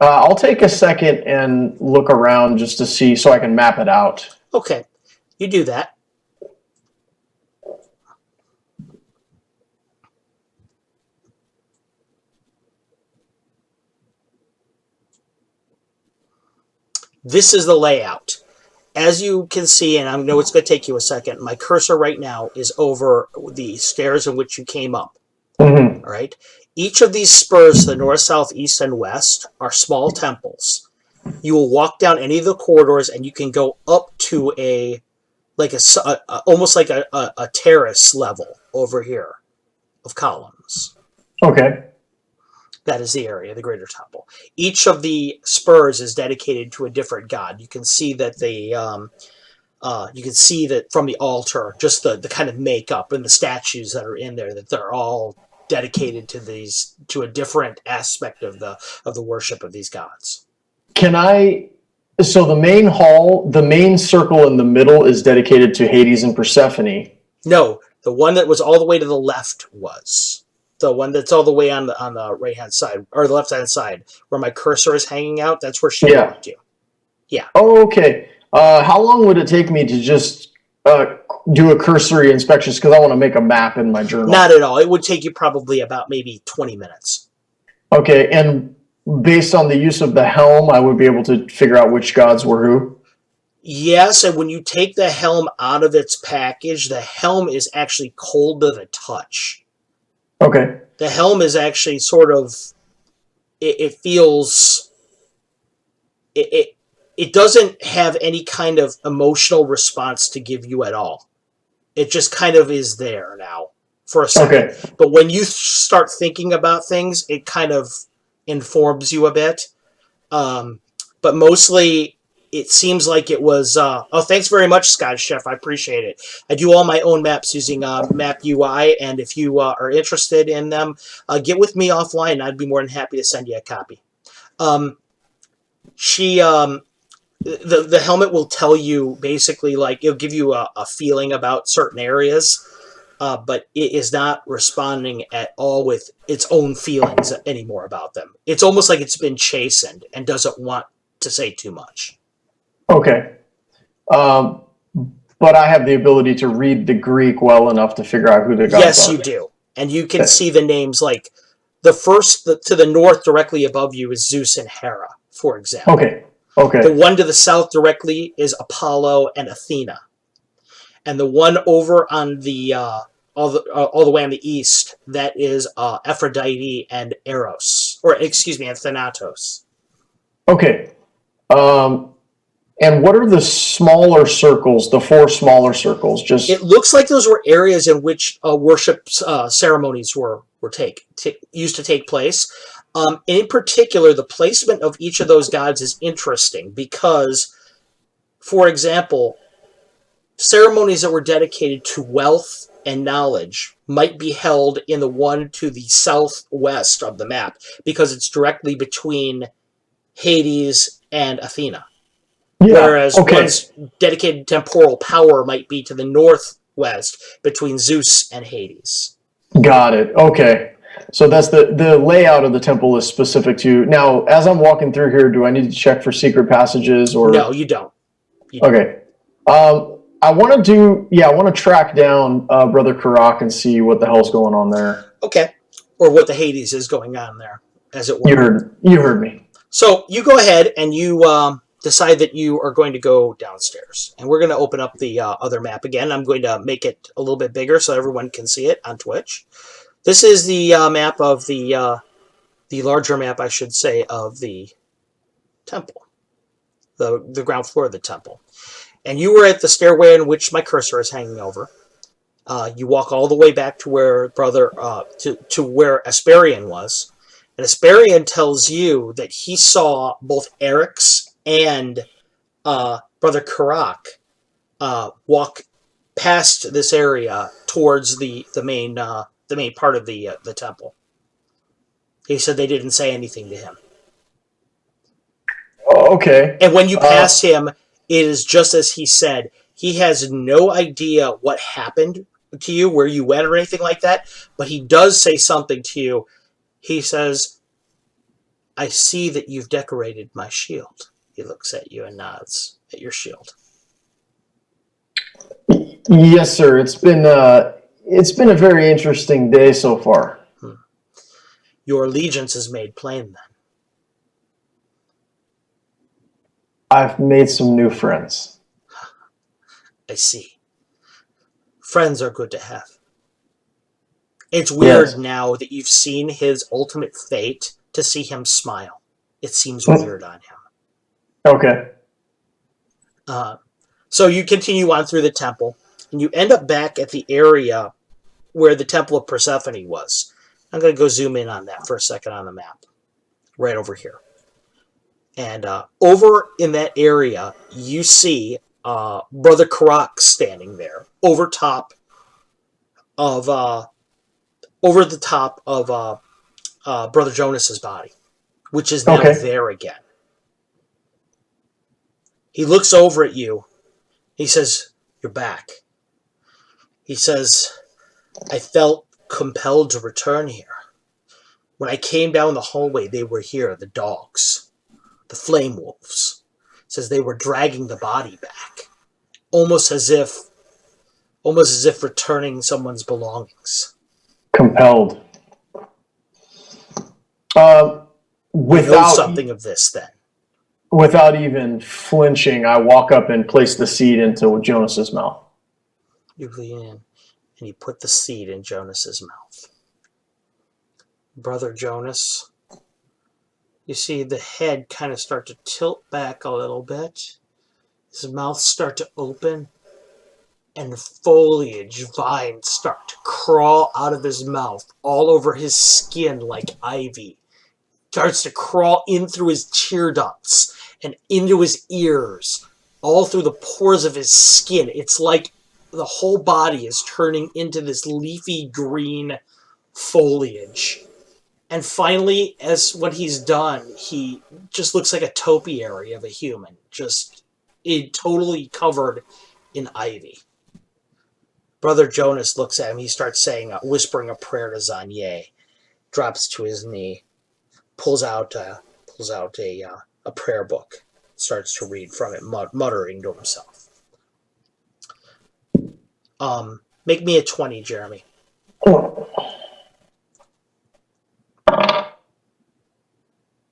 I'll take a second and look around just to see so I can map it out. Okay. You do that. This is the layout. As you can see, and I know it's going to take you a second, my cursor right now is over the stairs in which you came up. Mm-hmm. All right. Each of these spurs to the north, south, east, and west are small temples. You will walk down any of the corridors, and you can go up to almost like a terrace level over here of columns. Okay. That is the area, the greater temple. Each of the spurs is dedicated to a different god. You can see that from the altar, just the kind of makeup and the statues that are in there, that they're all dedicated to a different aspect of the worship of these gods. Can I? So the main hall, the main circle in the middle is dedicated to Hades and Persephone. No, the one that was all the way to the left was the one that's all the way on the right hand side or the left hand side where my cursor is hanging out. That's where she Yeah. walked you. Yeah. Oh, okay. How long would it take me to just do a cursory inspection? Because I want to make a map in my journal. Not at all. It would take you probably about maybe 20 minutes. Okay, and based on the use of the helm, I would be able to figure out which gods were who? Yes, and when you take the helm out of its package, the helm is actually cold to the touch. Okay. The helm is actually sort of it feels it doesn't have any kind of emotional response to give you at all. It just kind of is there now for a second. Okay. But when you start thinking about things, it kind of informs you a bit. But mostly, it seems like it was. Thanks very much, Scott Chef. I appreciate it. I do all my own maps using Map UI, and if you are interested in them, get with me offline. I'd be more than happy to send you a copy. The helmet will tell you basically like it'll give you a feeling about certain areas, but it is not responding at all with its own feelings anymore about them. It's almost like it's been chastened and doesn't want to say too much. Okay. But I have the ability to read the Greek well enough to figure out who the gods Yes, are. you do, and you can see the names like to the north directly above you is Zeus and Hera, for example. Okay. Okay. The one to the south directly is Apollo and Athena. And the one over on the all the way on the east, that is Aphrodite and Eros, or excuse me, and Thanatos. Okay. And what are the smaller circles? The four smaller circles? Just It looks like those were areas in which worship ceremonies were used to take place. In particular, the placement of each of those gods is interesting because, for example, ceremonies that were dedicated to wealth and knowledge might be held in the one to the southwest of the map because it's directly between Hades and Athena. Whereas one's dedicated temporal power might be to the northwest between Zeus and Hades. Got it. Okay. So that's the layout of the temple is specific to. Now, as I'm walking through here, do I need to check for secret passages or? No, you don't. Okay. I want to track down Brother Karak and see what the hell's going on there. Okay. Or what the Hades is going on there, as it were. You heard me. So you go ahead and you decide that you are going to go downstairs. And we're going to open up the other map again. I'm going to make it a little bit bigger so everyone can see it on Twitch. This is the map of the larger map, I should say, of the temple. The ground floor of the temple. And you were at the stairway in which my cursor is hanging over. You walk all the way back to where to where Asperian was. And Asperian tells you that he saw both Eric's and Brother Karak walk past this area towards the main part of the temple. He said they didn't say anything to him. Oh, okay. And when you pass him, it is just as he said. He has no idea what happened to you, where you went, or anything like that. But he does say something to you. He says, "I see that you've decorated my shield." He looks at you and nods at your shield. Yes, sir. It's been a very interesting day so far. Your allegiance is made plain then. I've made some new friends. I see. Friends are good to have. It's weird now that you've seen his ultimate fate to see him smile. It seems weird on him. Okay. So you continue on through the temple, and you end up back at the area where the Temple of Persephone was. I'm going to go zoom in on that for a second on the map. Right over here. And over in that area, you see Brother Karak standing there over the top of Brother Jonas's body, which is now there again. He looks over at you. He says, "You're back." He says, "I felt compelled to return here. When I came down the hallway, they were here, the dogs, the flame wolves." Says they were dragging the body back, almost as if returning someone's belongings. Compelled. You know something of this, then? Without even flinching, I walk up and place the seed into Jonas's mouth. You lean in, and you put the seed in Jonas's mouth. Brother Jonas, you see the head kind of start to tilt back a little bit. His mouth start to open, and foliage vines start to crawl out of his mouth, all over his skin like ivy. Starts to crawl in through his tear ducts and into his ears, all through the pores of his skin. It's like the whole body is turning into this leafy green foliage. And finally, when he's done, he just looks like a topiary of a human, just totally covered in ivy. Brother Jonas looks at him. He starts whispering a prayer to Zanye, drops to his knee, pulls out a prayer book, starts to read from it, muttering to himself. Make me a 20, Jeremy.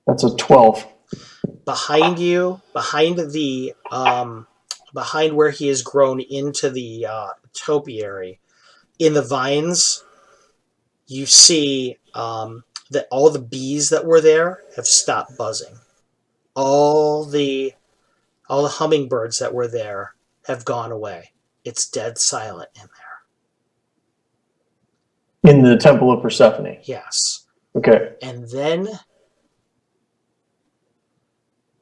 That's a 12. Behind you, behind where he has grown into the topiary, in the vines, you see that all the bees that were there have stopped buzzing. All the hummingbirds that were there have gone away. It's dead silent in there. In the Temple of Persephone? Yes. Okay. And then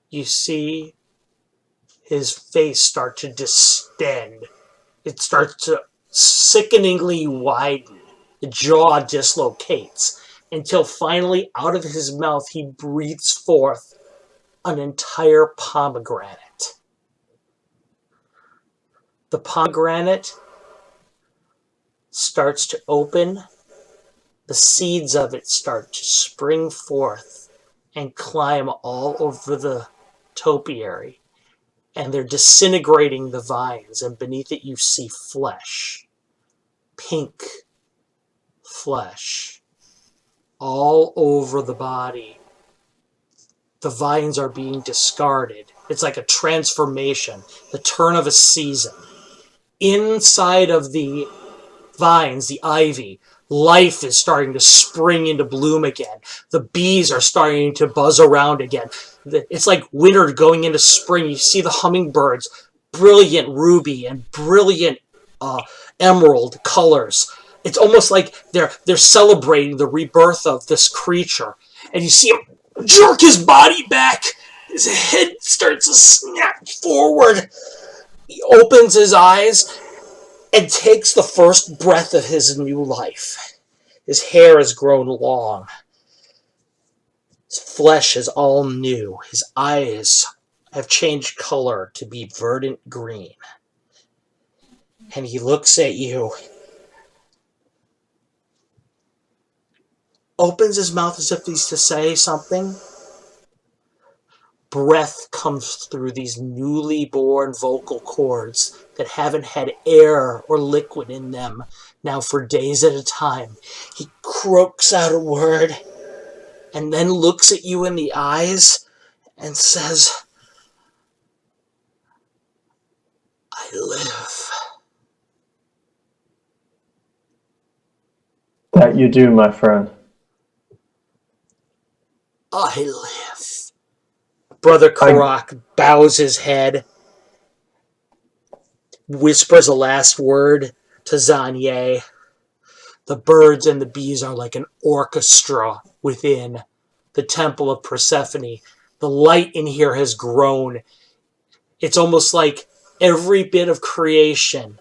you see his face start to distend. It starts to sickeningly widen. The jaw dislocates until finally out of his mouth he breathes forth an entire pomegranate. The pomegranate starts to open. The seeds of it start to spring forth and climb all over the topiary. And they're disintegrating the vines, and beneath it you see flesh. Pink flesh. All over the body. The vines are being discarded. It's like a transformation, the turn of a season. Inside of the vines, the ivy, life is starting to spring into bloom again. The bees are starting to buzz around again. It's like winter going into spring. You see the hummingbirds, brilliant ruby and brilliant emerald colors. It's almost like they're celebrating the rebirth of this creature. And you see him jerk his body back. His head starts to snap forward. He opens his eyes and takes the first breath of his new life. His hair has grown long. His flesh is all new. His eyes have changed color to be verdant green. And he looks at you, opens his mouth as if he's to say something. Breath comes through these newly born vocal cords that haven't had air or liquid in them now for days at a time. He croaks out a word and then looks at you in the eyes and says, "I live." That you do, my friend. I live. Brother Karak bows his head, whispers a last word to Zanye. The birds and the bees are like an orchestra within the Temple of Persephone. The light in here has grown. It's almost like every bit of creation,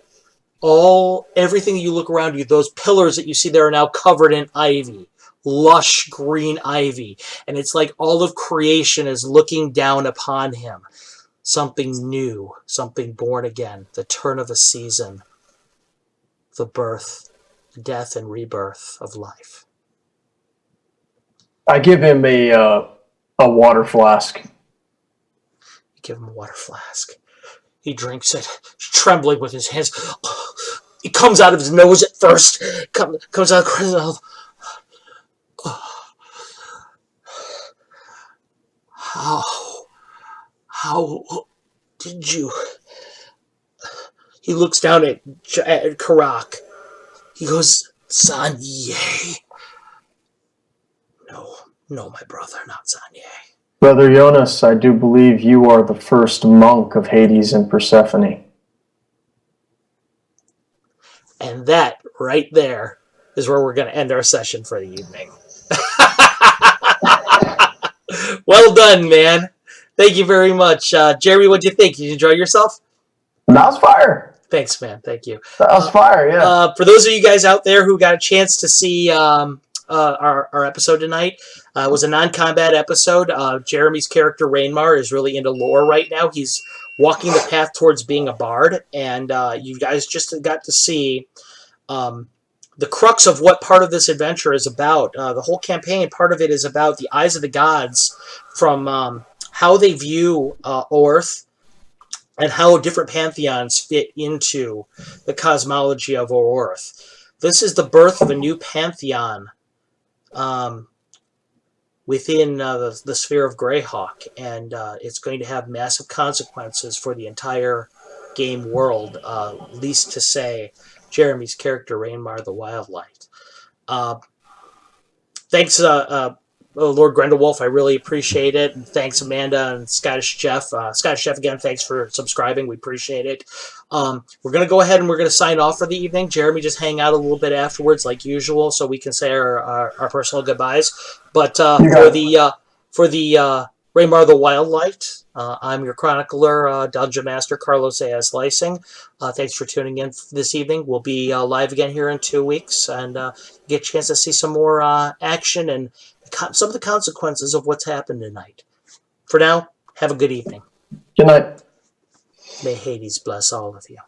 everything you look around you, those pillars that you see there are now covered in ivy. Lush green ivy, and it's like all of creation is looking down upon him. something new, something born again, the turn of a season, the birth, death, and rebirth of life. I give him a water flask. You give him a water flask. He drinks it, trembling with his hands. It comes out of his nose at first. Comes out of his mouth. How did you? He looks down at Karak. He goes, Sanye. No, my brother, not Sanye. Brother Jonas, I do believe you are the first monk of Hades and Persephone. And that right there is where we're going to end our session for the evening. Well done, man. Thank you very much. Jeremy, what'd you think? Did you enjoy yourself? That was fire. Thanks, man. Thank you. That was fire, yeah. For those of you guys out there who got a chance to see our episode tonight, it was a non-combat episode. Jeremy's character, Rainmar, is really into lore right now. He's walking the path towards being a bard, and you guys just got to see the crux of what part of this adventure is about. The whole campaign, part of it is about the eyes of the gods from how they view Orth and how different pantheons fit into the cosmology of Orth. This is the birth of a new pantheon within the sphere of Greyhawk, and it's going to have massive consequences for the entire game world, least to say Jeremy's character, Rainmar the Wildlight. Thanks, Lord Grendelwolf. I really appreciate it. And thanks, Amanda and Scottish Jeff. Scottish Jeff, again, thanks for subscribing. We appreciate it. We're going to go ahead and we're going to sign off for the evening. Jeremy, just hang out a little bit afterwards like usual so we can say our personal goodbyes. But for the Rainmar the Wildlight, I'm your chronicler, Dungeon Master Carlos A.S. Lysing. Thanks for tuning in this evening. We'll be live again here in 2 weeks and get a chance to see some more action and some of the consequences of what's happened tonight. For now, have a good evening. Good night. May Hades bless all of you.